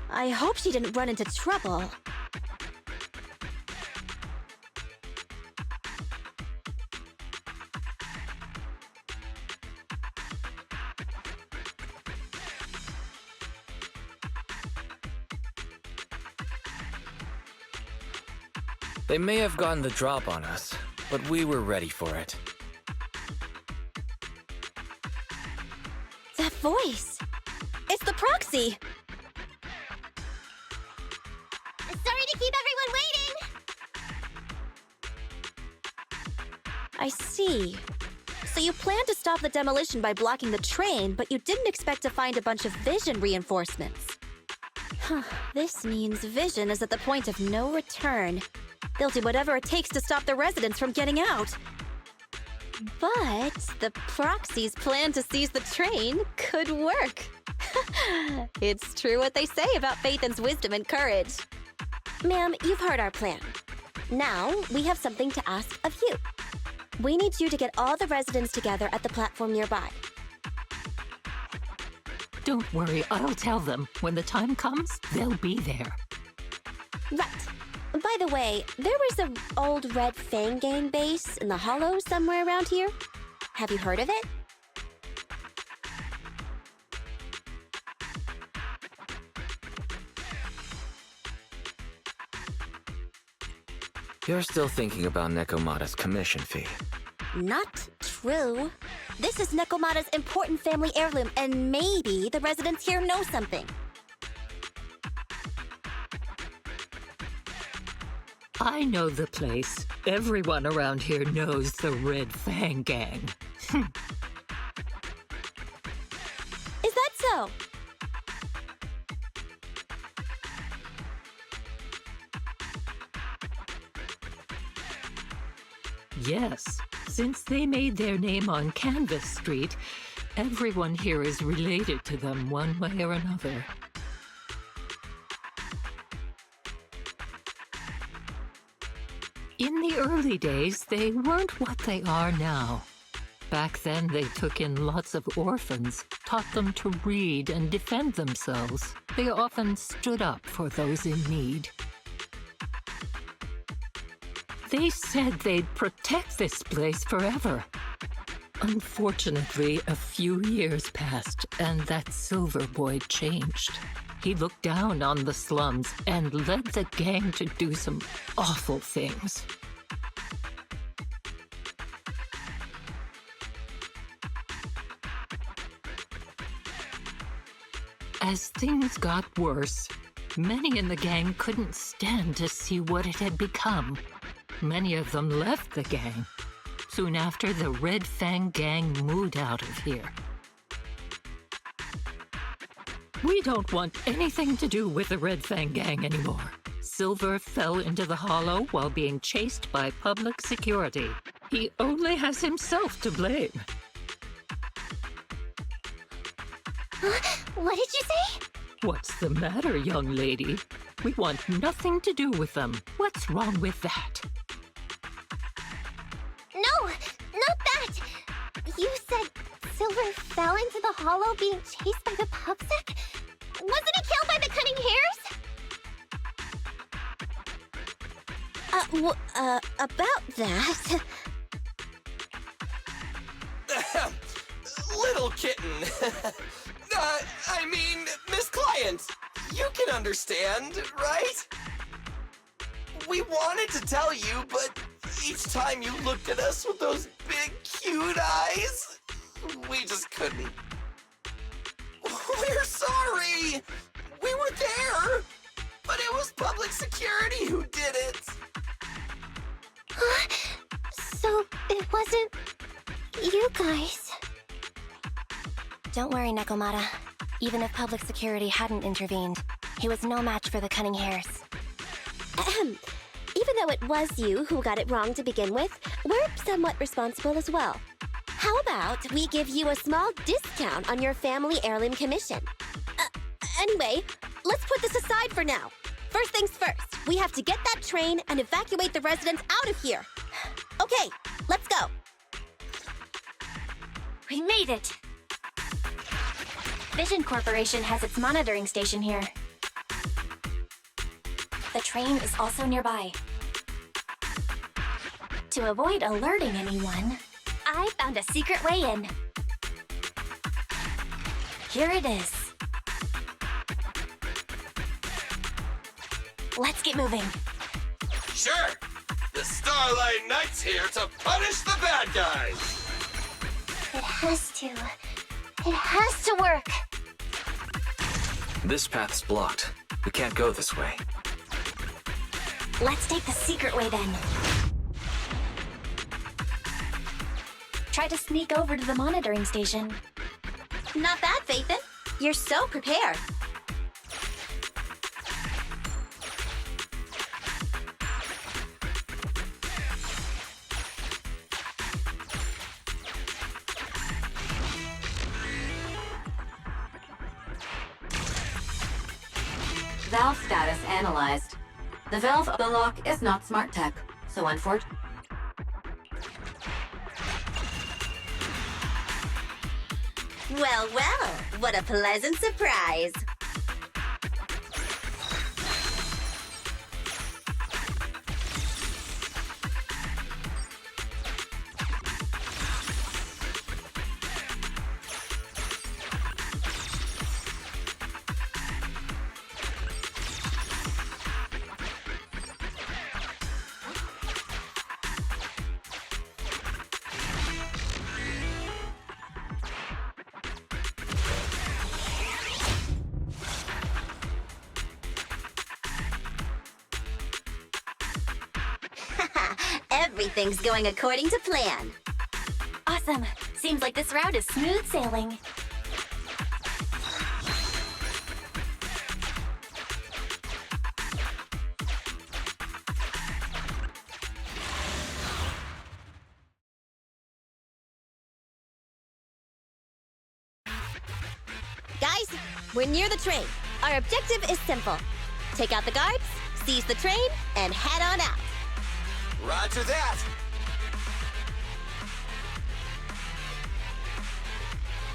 I hope she didn't run into trouble.
They may have gotten the drop on us, but we were ready for it.
That voice. It's the proxy.
Sorry to keep everyone waiting!
I see. So you planned to stop the demolition by blocking the train, but you didn't expect to find a bunch of vision reinforcements. This means Vision is at the point of no return. They'll do whatever it takes to stop the residents from getting out. But the Proxy's plan to seize the train could work. It's true what they say about Phaethon's wisdom and courage. Ma'am, you've heard our plan. Now, we have something to ask of you. We need you to get all the residents together at the platform nearby.
Don't worry, I'll tell them. When the time comes, they'll be there.
Right. By the way, there was an old Red Fang Gang base in the Hollow somewhere around here. Have you heard of it?
You're still thinking about Nekomata's commission fee.
Not true. This is Nekomata's important family heirloom, and maybe the residents here know something.
I know the place. Everyone around here knows the Red Fang Gang.
Is that so?
Yes, since they made their name on Canvas Street, everyone here is related to them one way or another. In the early days, they weren't what they are now. Back then, they took in lots of orphans, taught them to read and defend themselves. They often stood up for those in need. They said they'd protect this place forever. Unfortunately, a few years passed, and that Silver Boy changed. He looked down on the slums and led the gang to do some awful things. As things got worse, many in the gang couldn't stand to see what it had become. Many of them left the gang. Soon after, the Red Fang Gang moved out of here. We don't want anything to do with the Red Fang Gang anymore. Silver fell into the Hollow while being chased by public security. He only has himself to blame.
What did you say?
What's the matter, young lady? We want nothing to do with them. What's wrong with that?
No, not that! You said Silver fell into the Hollow being chased by the Pubsec? Wasn't he killed by the Cunning Hares?
About that...
Little kitten. I mean, Miss Client, you can understand, right? We wanted to tell you, but each time you looked at us with those big, cute eyes, we just couldn't. We're sorry! We were there, but it was public security who did it.
So it wasn't you guys.
Don't worry, Nekomata. Even if public security hadn't intervened, he was no match for the Cunning Hares.
Ahem. Even though it was you who got it wrong to begin with, we're somewhat responsible as well. How about we give you a small discount on your family heirloom commission? Anyway, let's put this aside for now. First things first, we have to get that train and evacuate the residents out of here. Okay, let's go.
We made it! Vision Corporation has its monitoring station here. The train is also nearby. To avoid alerting anyone, I found a secret way in. Here it is. Let's get moving.
Sure! The Starlight Knight's here to punish the bad guys!
It has to. It has to work.
This path's blocked. We can't go this way.
Let's take the secret way then. Try to sneak over to the monitoring station.
Not bad, Phaethon. You're so prepared.
Valve status analyzed. The valve of the lock is not smart tech, so unfortunately.
Well, well, what a pleasant surprise. Everything's going according to plan.
Awesome. Seems like this route is smooth sailing.
Guys, we're near the train. Our objective is simple. Take out the guards, seize the train, and head on out.
Roger that!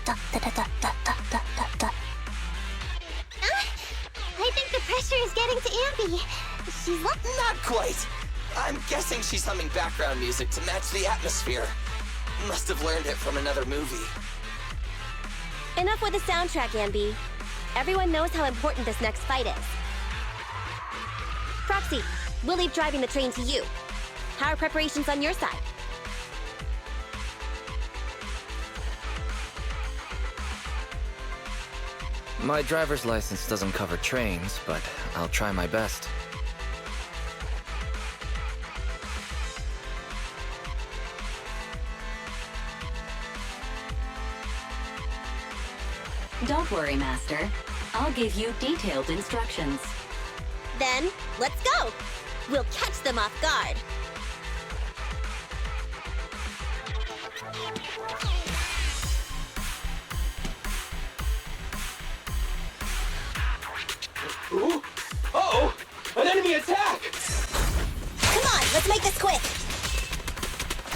I think the pressure is getting to Ambi. She's
Not quite! I'm guessing she's humming background music to match the atmosphere. Must have learned it from another movie.
Enough with the soundtrack, Ambi. Everyone knows how important this next fight is. Proxy, we'll leave driving the train to you. How are preparations on your side?
My driver's license doesn't cover trains, but I'll try my best.
Don't worry, Master. I'll give you detailed instructions.
Then, let's go! We'll catch them off guard.
Ooh! Uh-oh! An enemy attack!
Come on, let's make this quick.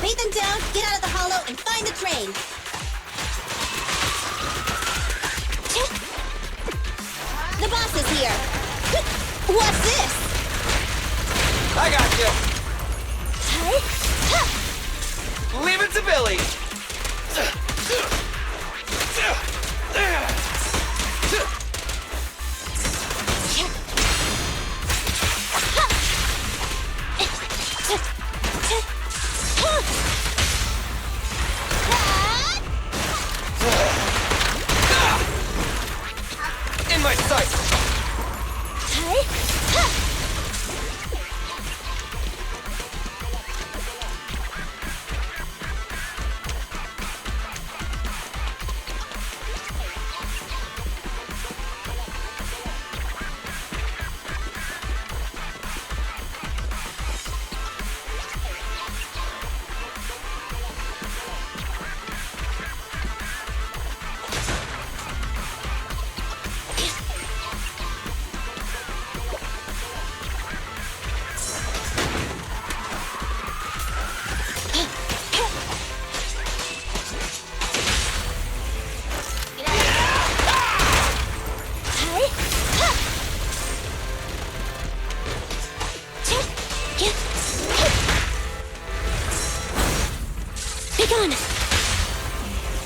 Beat them down, get out of the hollow, and find the train. The boss is here. What's this?
I got you! Leave it to Billy! In my sight!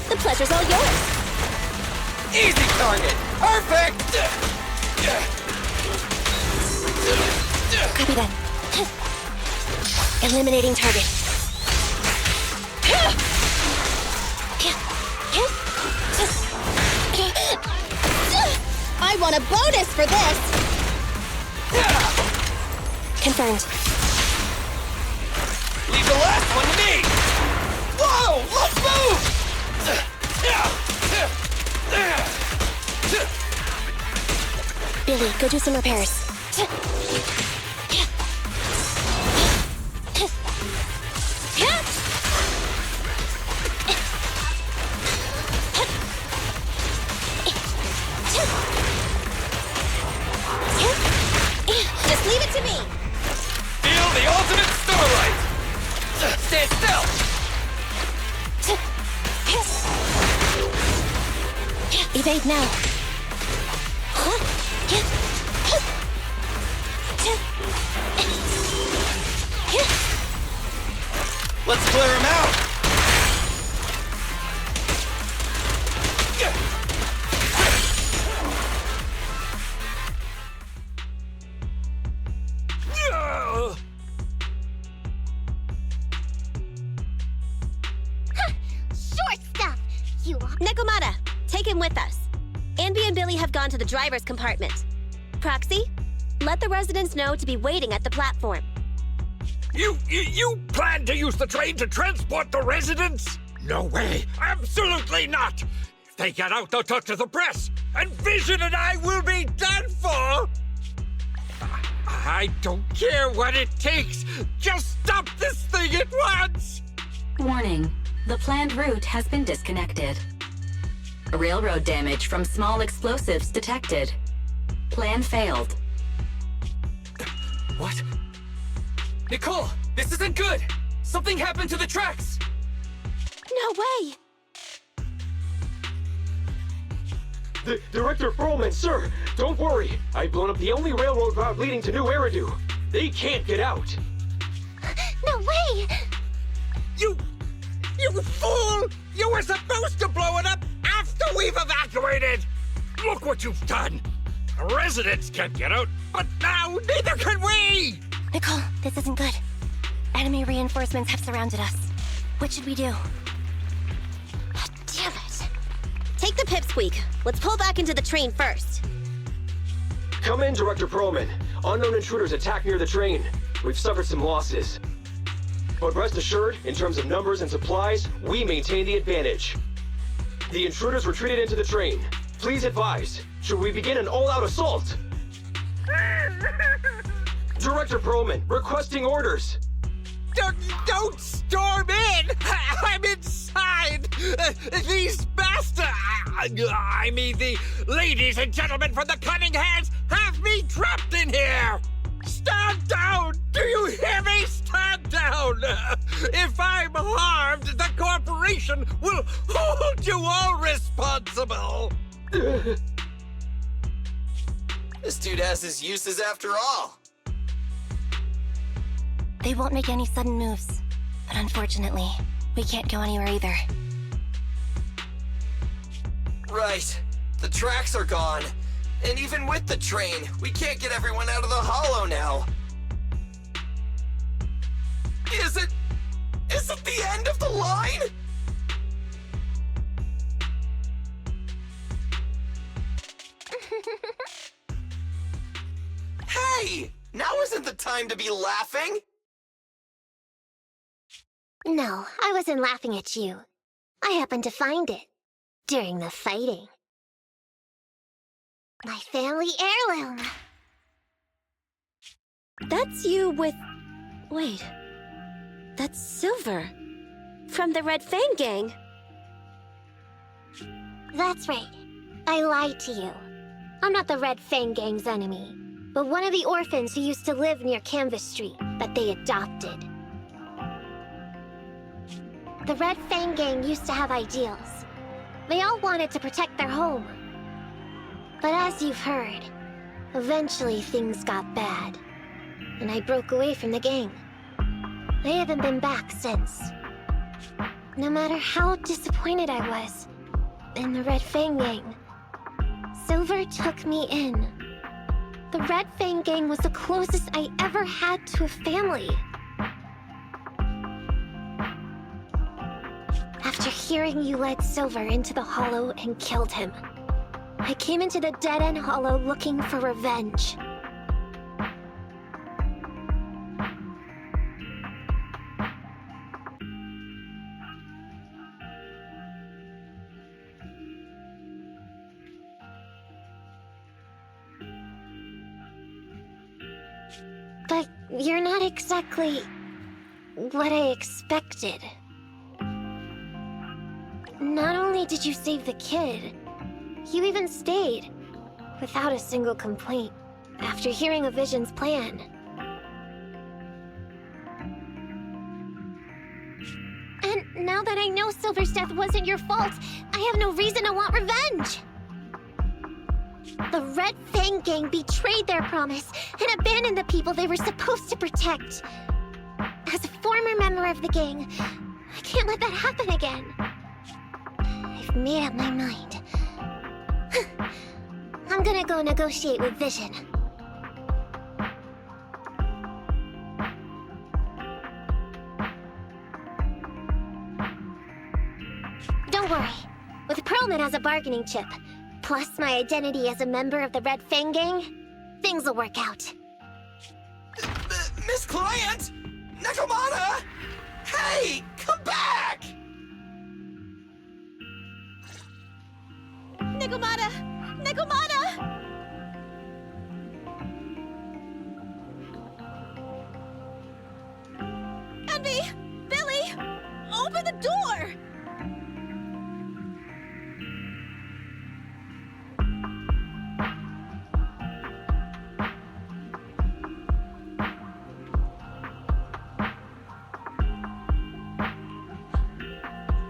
The pleasure's all yours.
Easy target! Perfect!
Copy that. Eliminating target. I want a bonus for this! Confirmed.
Leave the last one to me! Whoa! Let's move!
Billy, go do some repairs.
Now.
Let's clear him out!
Short stuff! You are.
Nekomata, take him with us. Anby and Billy have gone to the driver's compartment. Proxy, let the residents know to be waiting at the platform.
You plan to use the train to transport the residents? No way! Absolutely not! If they get out, they'll talk to the press, and Vision and I will be done for! I don't care what it takes! Just stop this thing at once!
Warning. The planned route has been disconnected. Railroad damage from small explosives detected. Plan failed.
What? Nicole, this isn't good! Something happened to the tracks!
No way!
Director Perlman, sir, don't worry. I've blown up the only railroad route leading to New Eridu. They can't get out.
No way!
You fool! You were supposed to blow it up after we've evacuated! Look what you've done! The residents can't get out, but now neither can we!
Nicole, this isn't good. Enemy reinforcements have surrounded us. What should we do?
Damn it. Take the pipsqueak. Let's pull back into the train first.
Come in, Director Perlman. Unknown intruders attacked near the train. We've suffered some losses. But rest assured, in terms of numbers and supplies, we maintain the advantage. The intruders retreated into the train. Please advise, should we begin an all-out assault? Director Perlman, requesting orders.
Don't storm in! I'm inside! These bastards! I mean, the ladies and gentlemen from the Cunning Hands have me trapped in here! Stand down! Do you hear me? Stand down! If I'm harmed, the corporation will hold you all responsible!
This dude has his uses after all.
They won't make any sudden moves. But unfortunately, we can't go anywhere either.
Right. The tracks are gone. And even with the train, we can't get everyone out of the hollow now. Is it the end of the line? Hey! Now isn't the time to be laughing!
No, I wasn't laughing at you. I happened to find it. During the fighting. My family heirloom.
That's you with... Wait. That's Silver. From the Red Fang Gang.
That's right. I lied to you. I'm not the Red Fang Gang's enemy, but one of the orphans who used to live near Canvas Street that they adopted. The Red Fang Gang used to have ideals. They all wanted to protect their home. But as you've heard, eventually things got bad, and I broke away from the gang. I haven't been back since. No matter how disappointed I was in the Red Fang Gang, Silver took me in. The Red Fang Gang was the closest I ever had to a family. After hearing you led Silver into the Hollow and killed him, I came into the dead-end Hollow looking for revenge. But you're not exactly what I expected. Not only did you save the kid, you even stayed, without a single complaint, after hearing of Vision's plan. And now that I know Silver's death wasn't your fault, I have no reason to want revenge! The Red Fang gang betrayed their promise and abandoned the people they were supposed to protect. As a former member of the gang, I can't let that happen again. I've made up my mind. I'm gonna go negotiate with Vision. Don't worry. With Pearlman as a bargaining chip, plus my identity as a member of the Red Fang gang, things will work out.
Miss Client! Nekomata! Hey! Come back!
Nekomata! Nekomata! Envy! Billy! Open the door!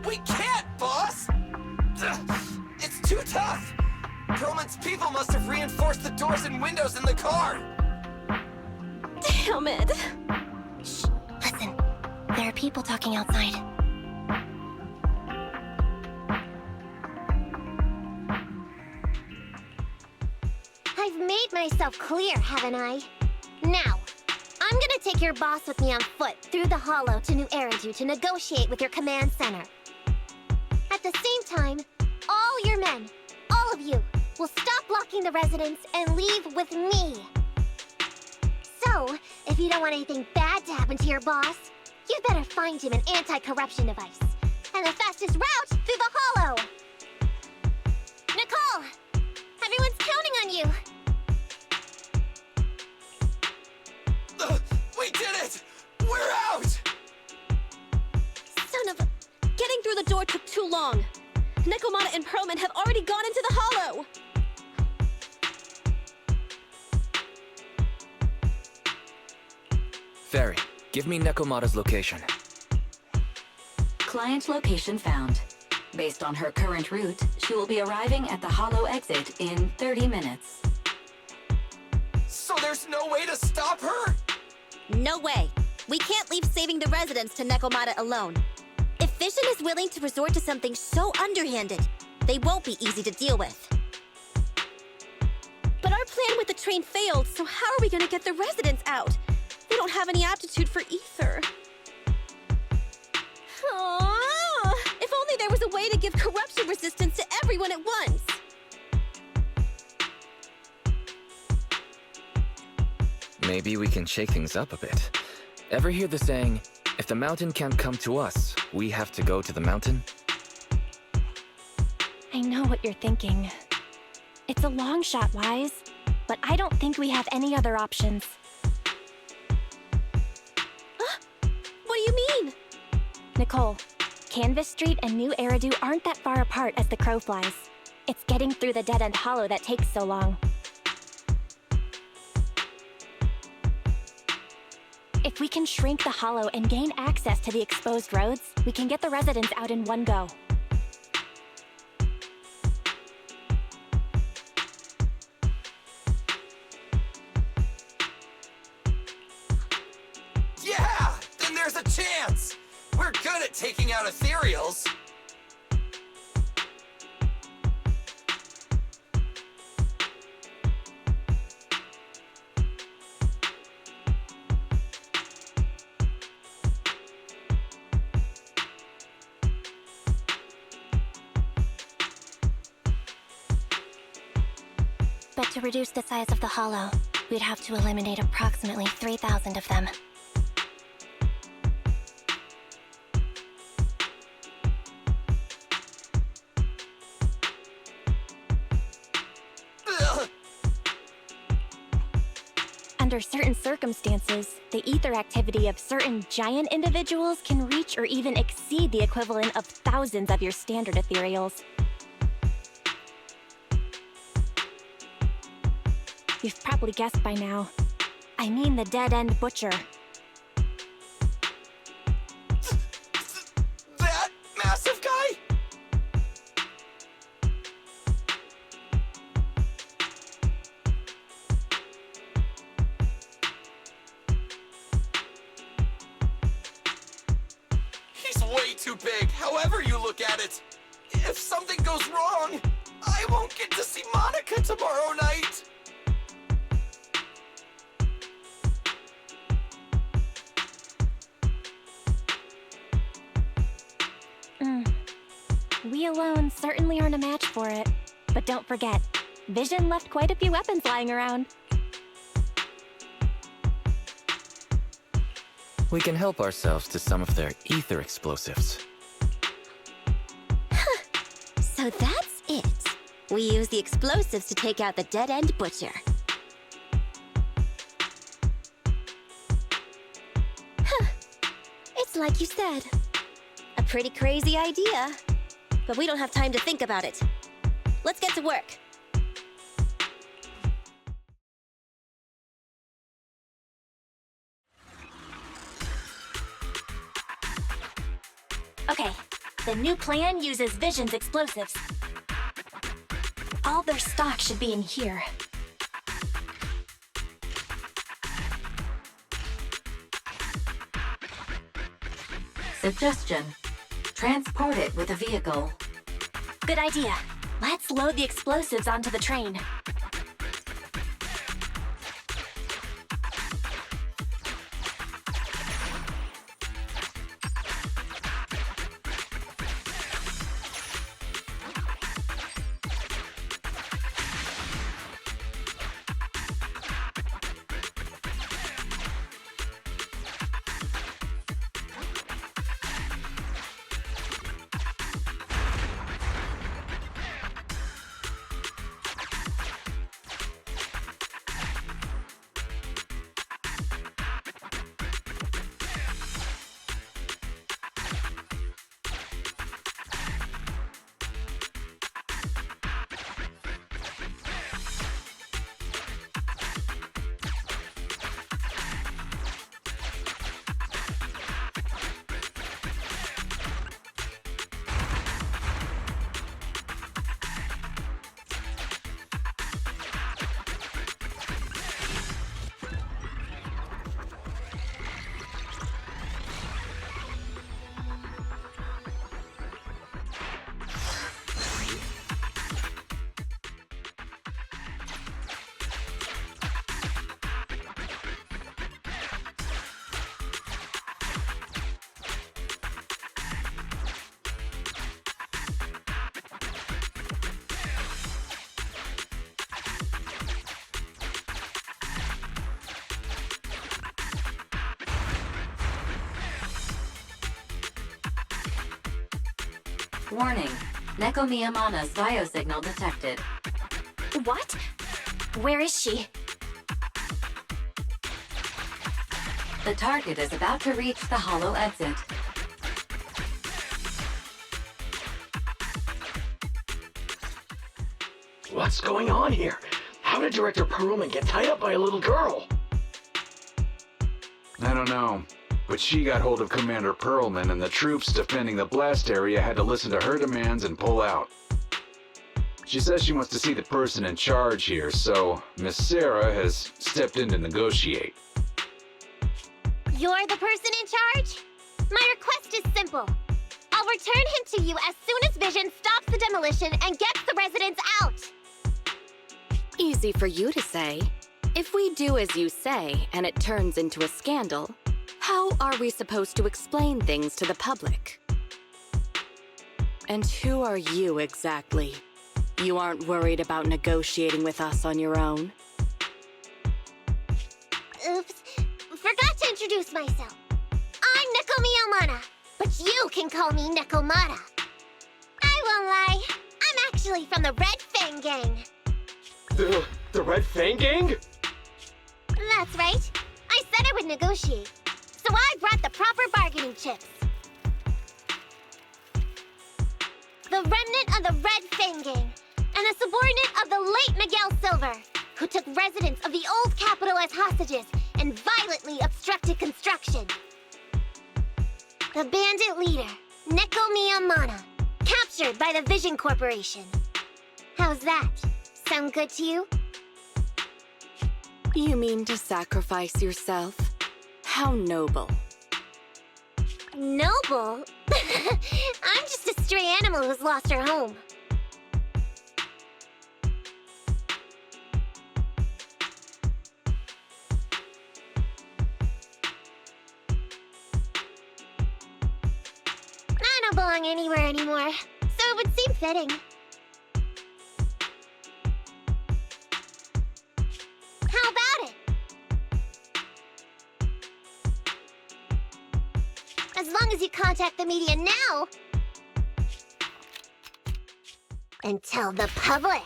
We can't, boss! It's too tough! Perlman's people must have reinforced the doors and windows in the car!
Damn it!
Shh, listen. There are people talking outside. I've made myself clear, haven't I? Now, I'm gonna take your boss with me on foot through the Hollow to New Eridu to negotiate with your command center. At the same time, all your men, all of you, will stop blocking the residents and leave with me. So, if you don't want anything bad to happen to your boss, you'd better find him an anti-corruption device. And the fastest route through the Hollow! Nicole! Everyone's counting on you!
We did it! We're out!
Son of a... Getting through the door took too long. Nekomata and Pearlman have already gone into the Hollow!
Fairy, give me Nekomata's location.
Client location found. Based on her current route, she will be arriving at the Hollow exit in 30 minutes.
So there's no way to stop her?
No way. We can't leave saving the residents to Nekomata alone. If Vision is willing to resort to something so underhanded, they won't be easy to deal with. But our plan with the train failed, so how are we gonna get the residents out? They don't have any aptitude for ether. Aww. If only there was a way to give corruption resistance to everyone at once.
Maybe we can shake things up a bit. Ever hear the saying, if the mountain can't come to us, we have to go to the mountain?
I know what you're thinking. It's a long shot, Wise, but I don't think we have any other options.
Huh? What do you mean?
Nicole, Canvas Street and New Eridu aren't that far apart as the crow flies. It's getting through the dead-end hollow that takes so long. If we can shrink the hollow and gain access to the exposed roads, we can get the residents out in one go.
Yeah! Then there's a chance! We're good at taking out ethereals!
But to reduce the size of the hollow, we'd have to eliminate approximately 3,000 of them. Under certain circumstances, the ether activity of certain giant individuals can reach or even exceed the equivalent of thousands of your standard ethereals. You've probably guessed by now. I mean the dead-end butcher.
That massive guy? too big, however you look at it. If something goes wrong, I won't get to see Monica tomorrow night.
We alone certainly aren't a match for it. But don't forget, Vision left quite a few weapons lying around.
We can help ourselves to some of their ether explosives.
So that's it. We use the explosives to take out the dead-end butcher. It's like you said. A pretty crazy idea. But we don't have time to think about it. Let's get to work.
Okay, the new plan uses Vision's explosives. All their stock should be in here.
Suggestion. Transport it with a vehicle.
Good idea. Let's load the explosives onto the train.
Warning. Neko Miyamana's biosignal detected.
What? Where is she?
The target is about to reach the hollow exit.
What's going on here? How did Director Perlman get tied up by a little girl?
I don't know, but she got hold of Commander Perlman, and the troops defending the blast area had to listen to her demands and pull out. She says she wants to see the person in charge here, so Miss Sarah has stepped in to negotiate.
You're the person in charge? My request is simple. I'll return him to you as soon as Vision stops the demolition and gets the residents out.
Easy for you to say. If we do as you say and it turns into a scandal, how are we supposed to explain things to the public? And who are you exactly? You aren't worried about negotiating with us on your own?
Oops. Forgot to introduce myself. I'm Neko Miyamana, but you can call me Nekomata. I won't lie. I'm actually from the Red Fang Gang.
The Red Fang Gang?
That's right. I said I would negotiate, so I brought the proper bargaining chips. The remnant of the Red Fang Gang, and a subordinate of the late Miguel Silver, who took residents of the old capital as hostages and violently obstructed construction. The bandit leader, Neko Miyamana, captured by the Vision Corporation. How's that? Sound good to you?
You mean to sacrifice yourself? How noble.
Noble? I'm just a stray animal who's lost her home. I don't belong anywhere anymore, so it would seem fitting. How about it? As long as you contact the media now and tell the public.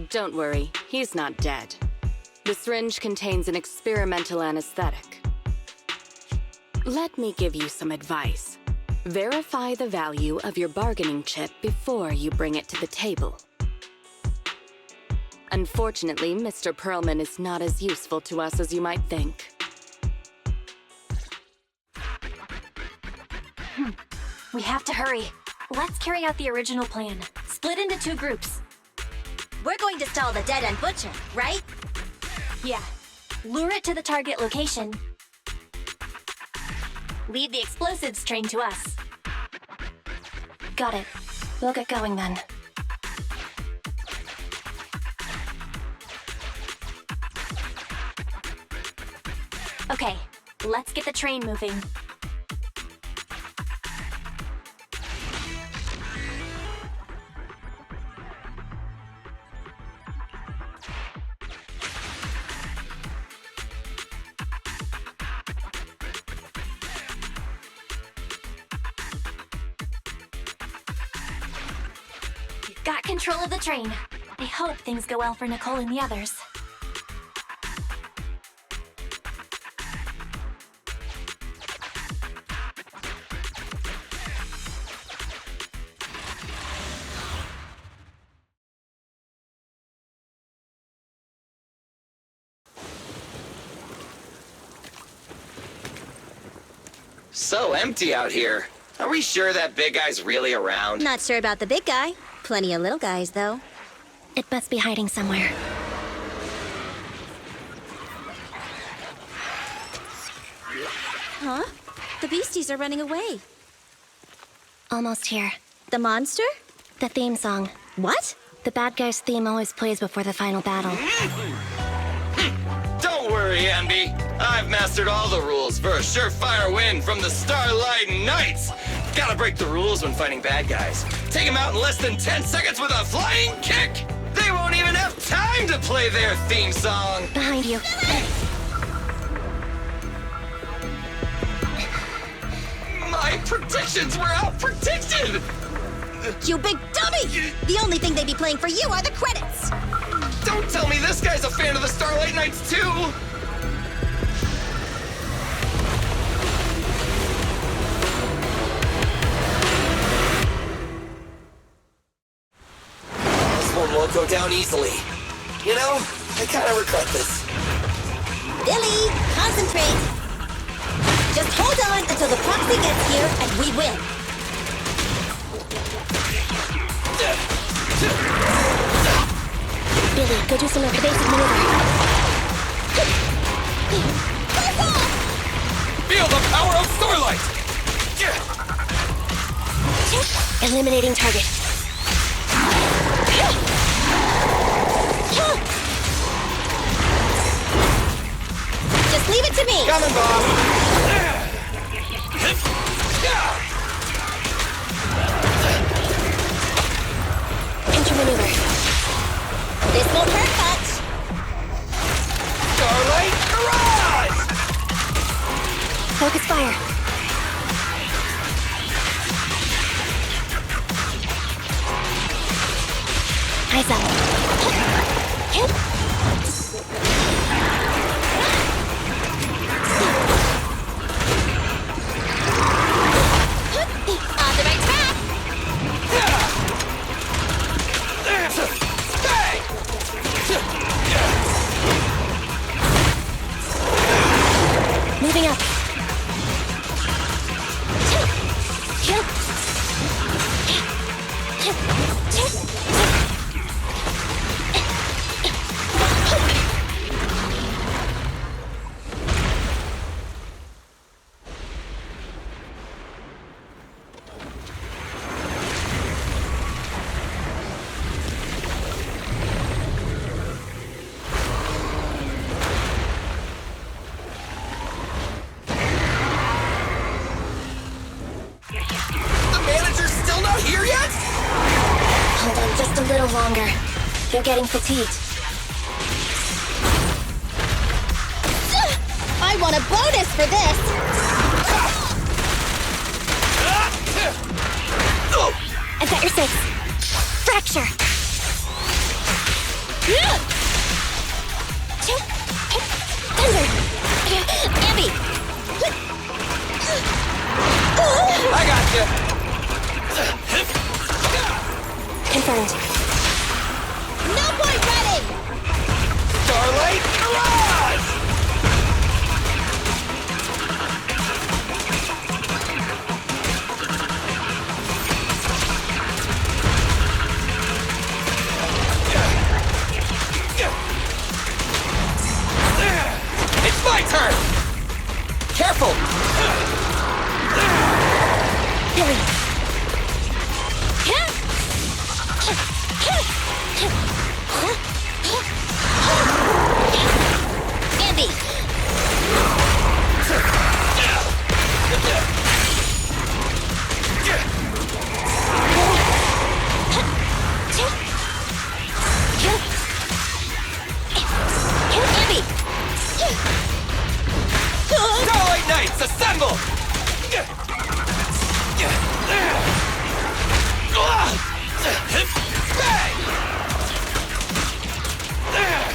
Don't worry, he's not dead. The syringe contains an experimental anesthetic. Let me give you some advice. Verify the value of your bargaining chip before you bring it to the table. Unfortunately, Mr. Perlman is not as useful to us as you might think.
We have to hurry. Let's carry out the original plan. Split into 2 groups.
We're going to stall the dead-end butcher, right?
Yeah. Lure it to the target location. Leave the explosives train to us. Got it. We'll get going then. Okay, let's get the train moving. We've got control of the train. I hope things go well for Nicole and the others.
So empty out here. Are we sure that big guy's really around?
Not sure about the big guy. Plenty of little guys, though.
It must be hiding somewhere.
Huh? The beasties are running away.
Almost here.
The monster?
The theme song.
What?
The bad guy's theme always plays before the final battle.
Don't worry, Ambi. I've mastered all the rules for a surefire win from the Starlight Knights. Gotta break the rules when fighting bad guys. Take them out in less than 10 seconds with a flying kick. They won't even have time to play their theme song.
Behind you.
My predictions were out-predicted!
You big dummy! The only thing they'd be playing for you are the credits!
Don't tell me this guy's a fan of the Starlight Knights, too! This one won't go down easily. You know, I kind of regret this.
Billy, concentrate! Just hold on until the proxy gets here and we win.
Billy, go do some of the basic maneuver.
Feel the power of Starlight!
Eliminating target.
Just leave it to me!
Coming, boss!
Intermaneuver.
This won't hurt much!
Starlight Garage!
Focus fire. Eyes up.
On the right track!
Moving up.
not here yet?
Hold on just a little longer. You're getting fatigued.
I want a bonus for this!
I've got your 6. Fracture! Thunder!
Abby!
I got you.
Confirmed.
No point running!
Starlight Mirage! It's my turn! Careful!
Billy!
Andy! Andy!
Starlight Knights, assemble! Bang!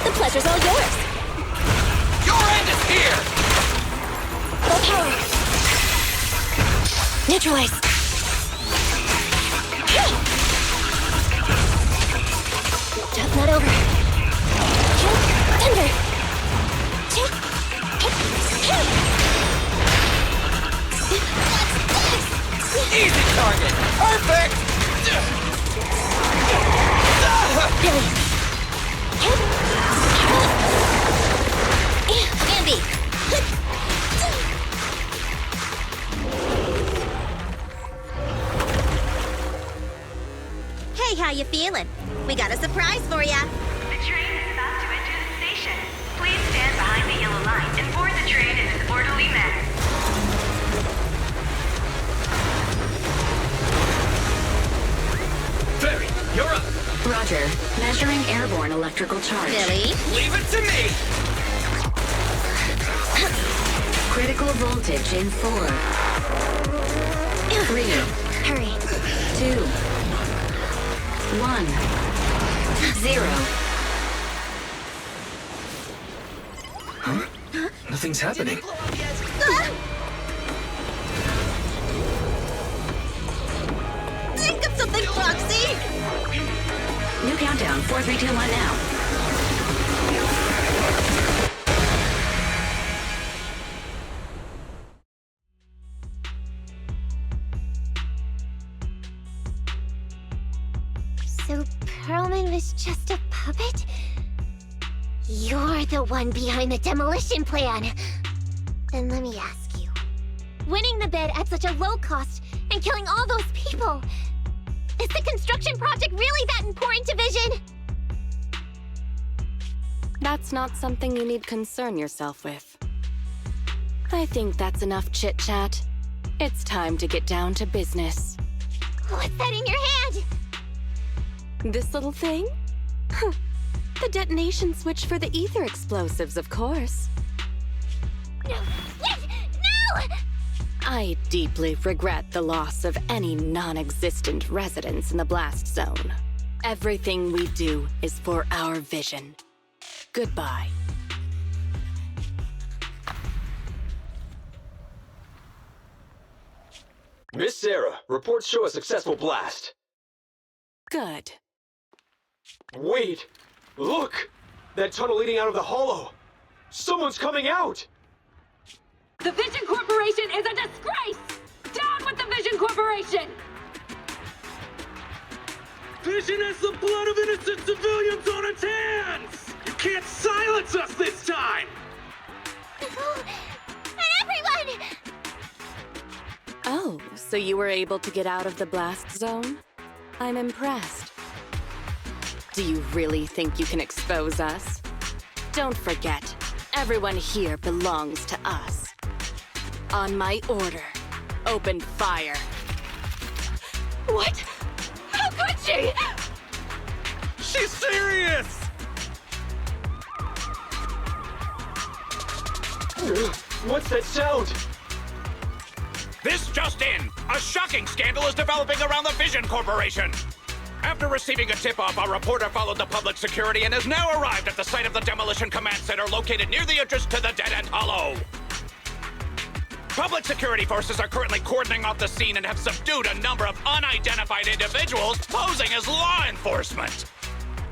The pleasure's all yours!
Your end is here!
Full power! Neutralize! Job's not over. Thunder!
Easy target! Perfect!
Billy!
Andy! Hey, how you feeling? We got a surprise for ya.
The train is about to enter the station. Please stand behind the yellow line and board the train in an orderly manner.
Ferry, you're up!
Roger. Measuring airborne electrical charge.
Billy?
Leave it to me!
Critical voltage in 4, 3,
Hurry.
2, 1, 0.
Huh? Nothing's happening.
Think of something, Foxy!
New countdown. 4, 3, 2, 1 now.
So Perlman was just a puppet? You're the one behind the demolition plan. Then let me ask you. Winning the bid at such a low cost and killing all those people. Is the construction project really that important to Vision?
That's not something you need concern yourself with. I think that's enough chit-chat. It's time to get down to business.
What's that in your hand?
This little thing? The detonation switch for the ether explosives, of course.
No! Wait! No!
I deeply regret the loss of any non-existent residents in the blast zone. Everything we do is for our vision. Goodbye.
Miss Sarah, reports show a successful blast.
Good.
Wait! Look! That tunnel leading out of the hollow! Someone's coming out!
The Vision Corporation is a disgrace! Down with the Vision Corporation!
Vision has the blood of innocent civilians on its hands! You can't silence us this time!
Everyone!
Oh, so you were able to get out of the blast zone? I'm impressed. Do you really think you can expose us? Don't forget, everyone here belongs to us. On my order, open fire.
What? How could she?
She's serious!
What's that sound?
This just in! A shocking scandal is developing around the Vision Corporation! After receiving a tip-off, our reporter followed the public security and has now arrived at the site of the Demolition Command Center located near the entrance to the Dead End Hollow. Public security forces are currently cordoning off the scene and have subdued a number of unidentified individuals posing as law enforcement.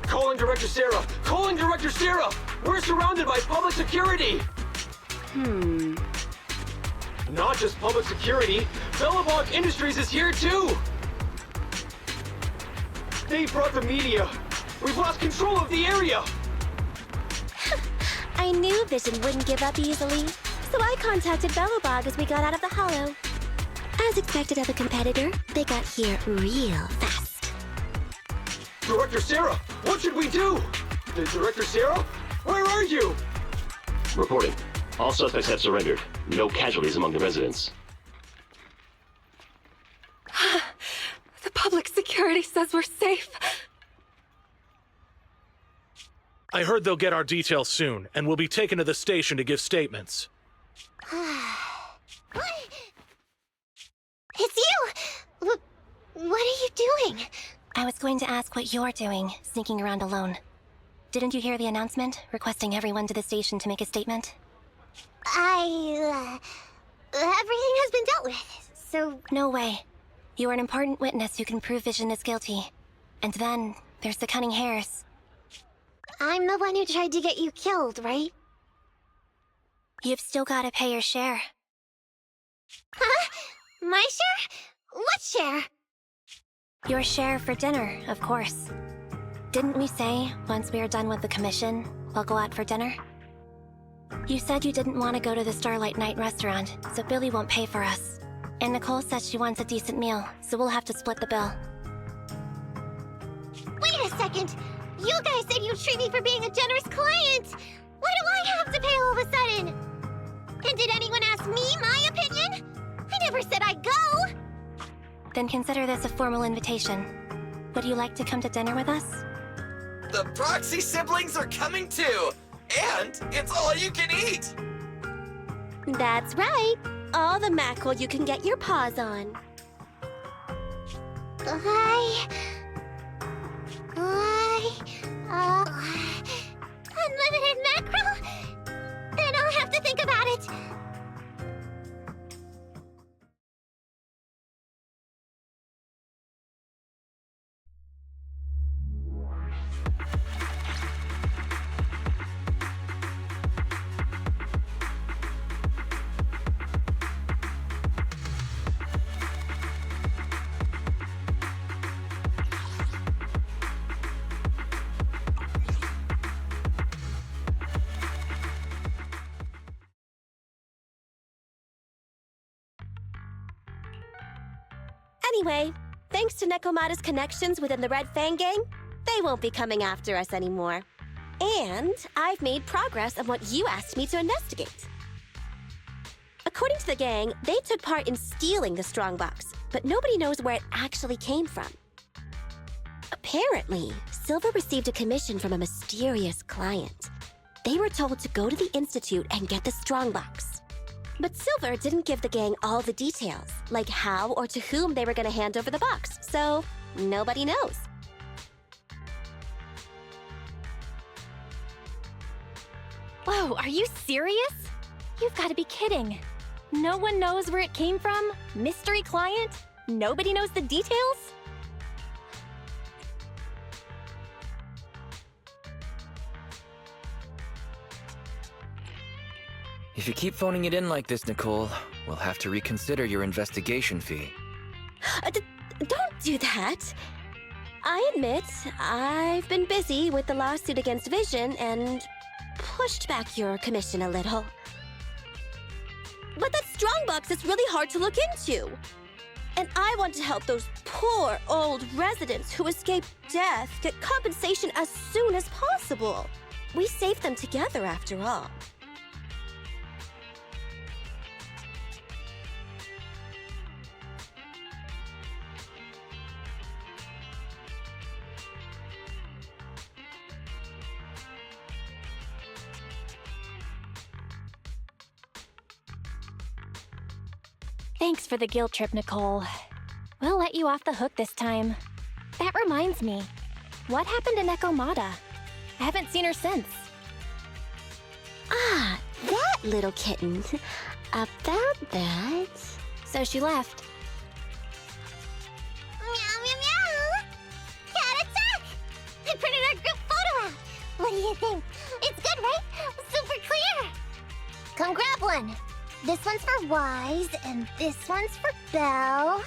Calling Director Sarah! Calling Director Sarah! We're surrounded by public security! Not just public security, Bellabog Industries is here too! They brought the media! We've lost control of the area!
I knew Vision wouldn't give up easily, so I contacted Bellabog as we got out of the hollow. As expected of a competitor, they got here real fast.
Director Sarah, what should we do? Director Sarah? Where are you?
Reporting. All suspects have surrendered. No casualties among the residents.
The public security says we're safe.
I heard they'll get our details soon, and we'll be taken to the station to give statements.
What? It's you! What are you doing?
I was going to ask what you're doing, sneaking around alone. Didn't you hear the announcement, requesting everyone to the station to make a statement?
Everything has been dealt with, so...
No way. You are an important witness who can prove Vision is guilty. And then, there's the cunning hares.
I'm the one who tried to get you killed, right?
You've still gotta pay your share.
Huh? My share? What share?
Your share for dinner, of course. Didn't we say, once we are done with the commission, we'll go out for dinner? You said you didn't want to go to the Starlight Night restaurant, so Billy won't pay for us. And Nicole says she wants a decent meal, so we'll have to split the bill.
Wait a second! You guys said you'd treat me for being a generous client! Why do I have to pay all of a sudden? And did anyone ask me my opinion? I never said I'd go!
Then consider this a formal invitation. Would you like to come to dinner with us?
The Proxy siblings are coming too! And it's all you can eat!
That's right. All the mackerel you can get your paws on.
Unlimited mackerel? Then I'll have to think about it.
Anyway, thanks to Nekomata's connections within the Red Fang gang, they won't be coming after us anymore. And I've made progress on what you asked me to investigate. According to the gang, they took part in stealing the strongbox, but nobody knows where it actually came from. Apparently, Silver received a commission from a mysterious client. They were told to go to the Institute and get the strongbox. But Silver didn't give the gang all the details, like how or to whom they were going to hand over the box, so nobody knows.
Whoa, are you serious? You've got to be kidding. No one knows where it came from? Mystery client? Nobody knows the details?
If you keep phoning it in like this, Nicole, we'll have to reconsider your investigation fee.
Don't do that. I admit, I've been busy with the lawsuit against Vision and pushed back your commission a little. But that strongbox is really hard to look into. And I want to help those poor old residents who escaped death get compensation as soon as possible. We saved them together after all.
Thanks for the guilt trip, Nicole. We'll let you off the hook this time. That reminds me. What happened to Nekomata? I haven't seen her since.
Ah, that little kitten. About that...
So she left.
Meow, meow, meow! Cat attack! I printed our group photo out. What do you think? It's good, right? Super clear! Come grab one. This one's for Wise, and this one's for Belle.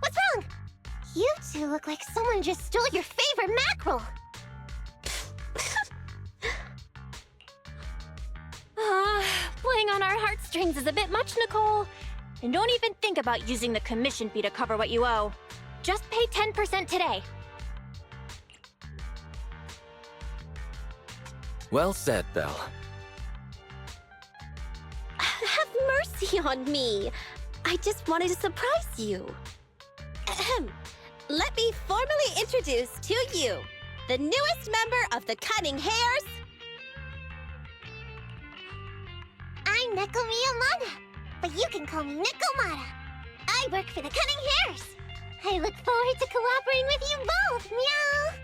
What's wrong? You two look like someone just stole your favorite mackerel.
Playing on our heartstrings is a bit much, Nicole. And don't even think about using the commission fee to cover what you owe. Just pay 10% today.
Well said, Belle.
Have mercy on me. I just wanted to surprise you. Ahem. Let me formally introduce to you the newest member of the Cunning Hares.
I'm Neko Miyamada, but you can call me Nekomata. I work for the Cunning Hares. I look forward to cooperating with you both, meow!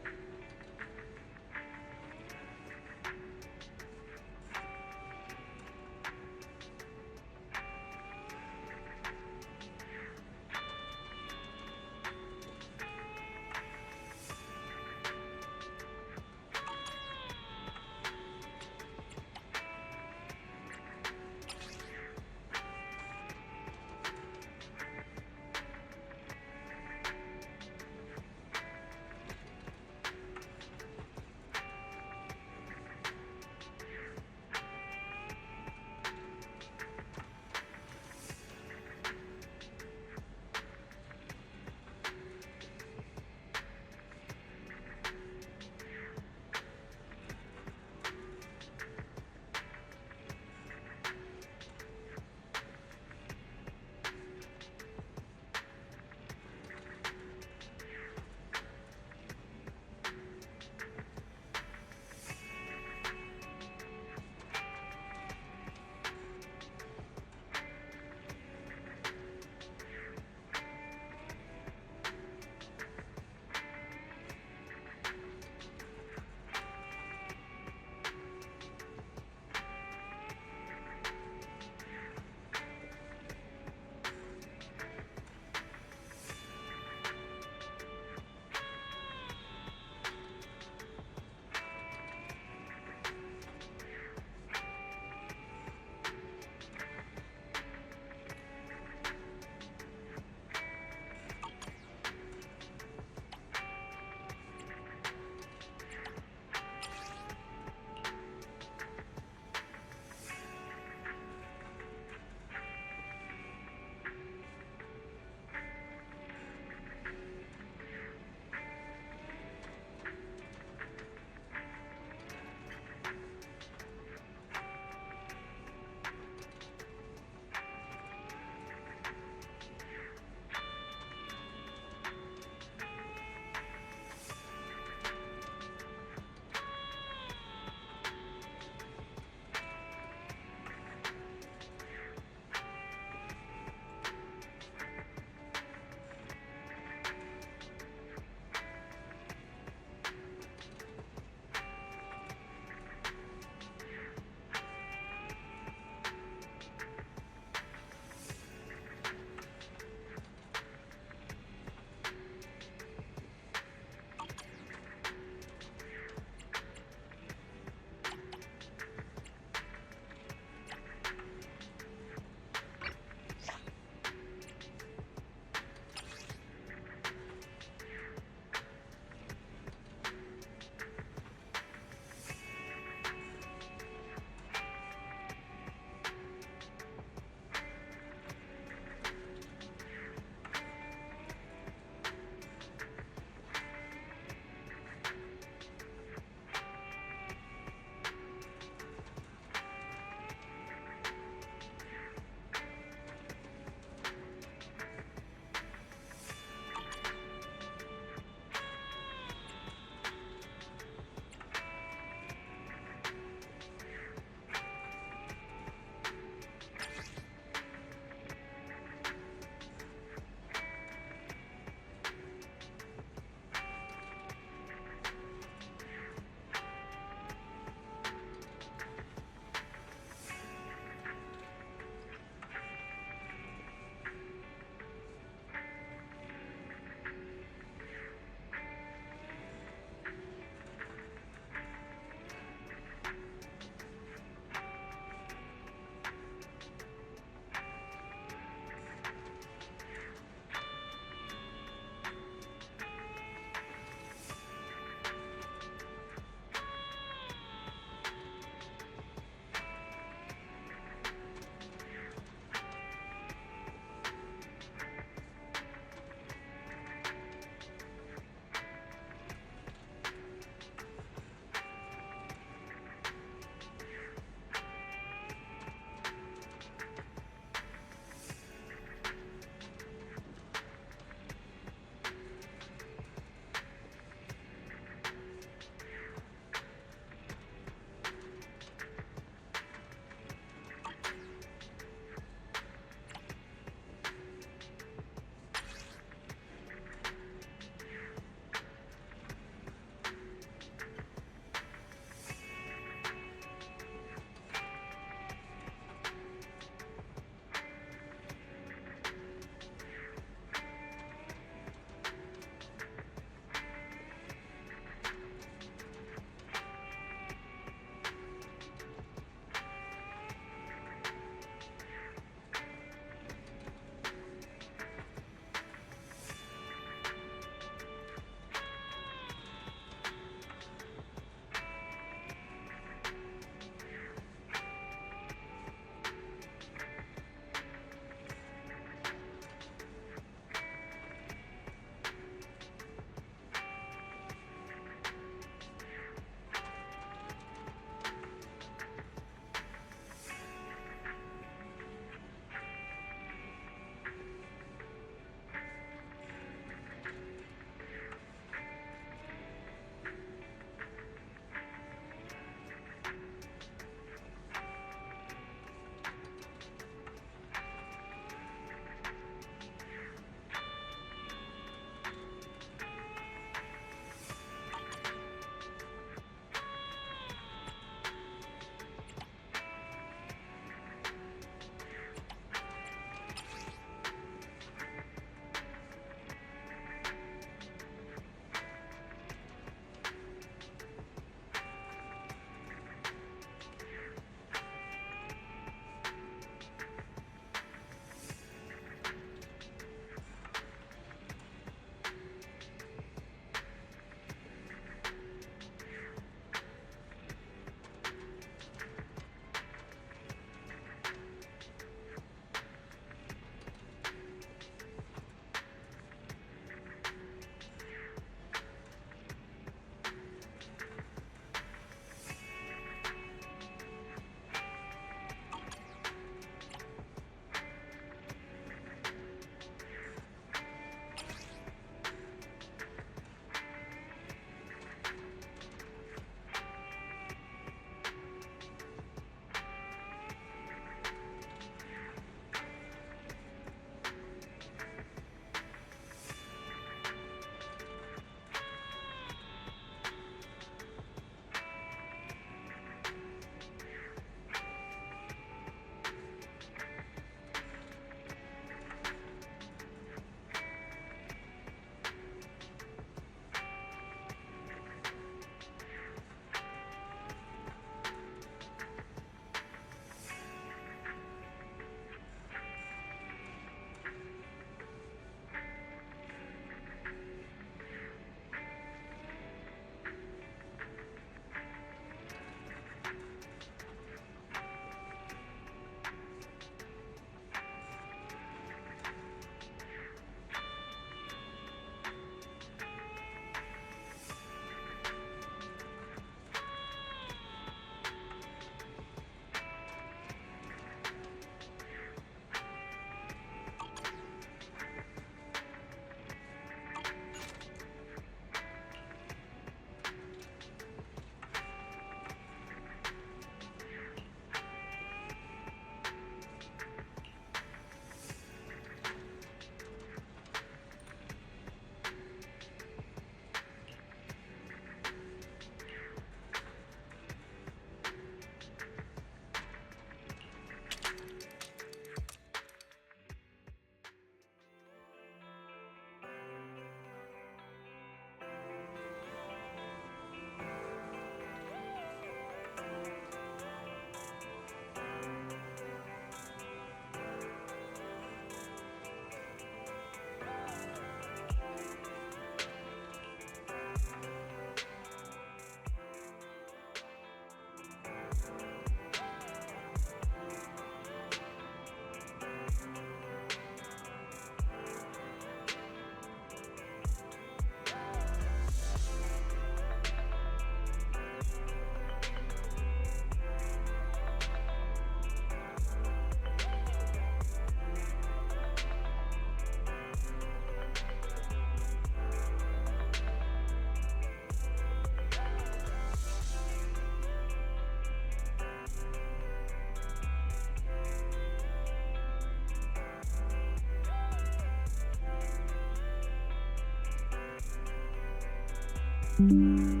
you.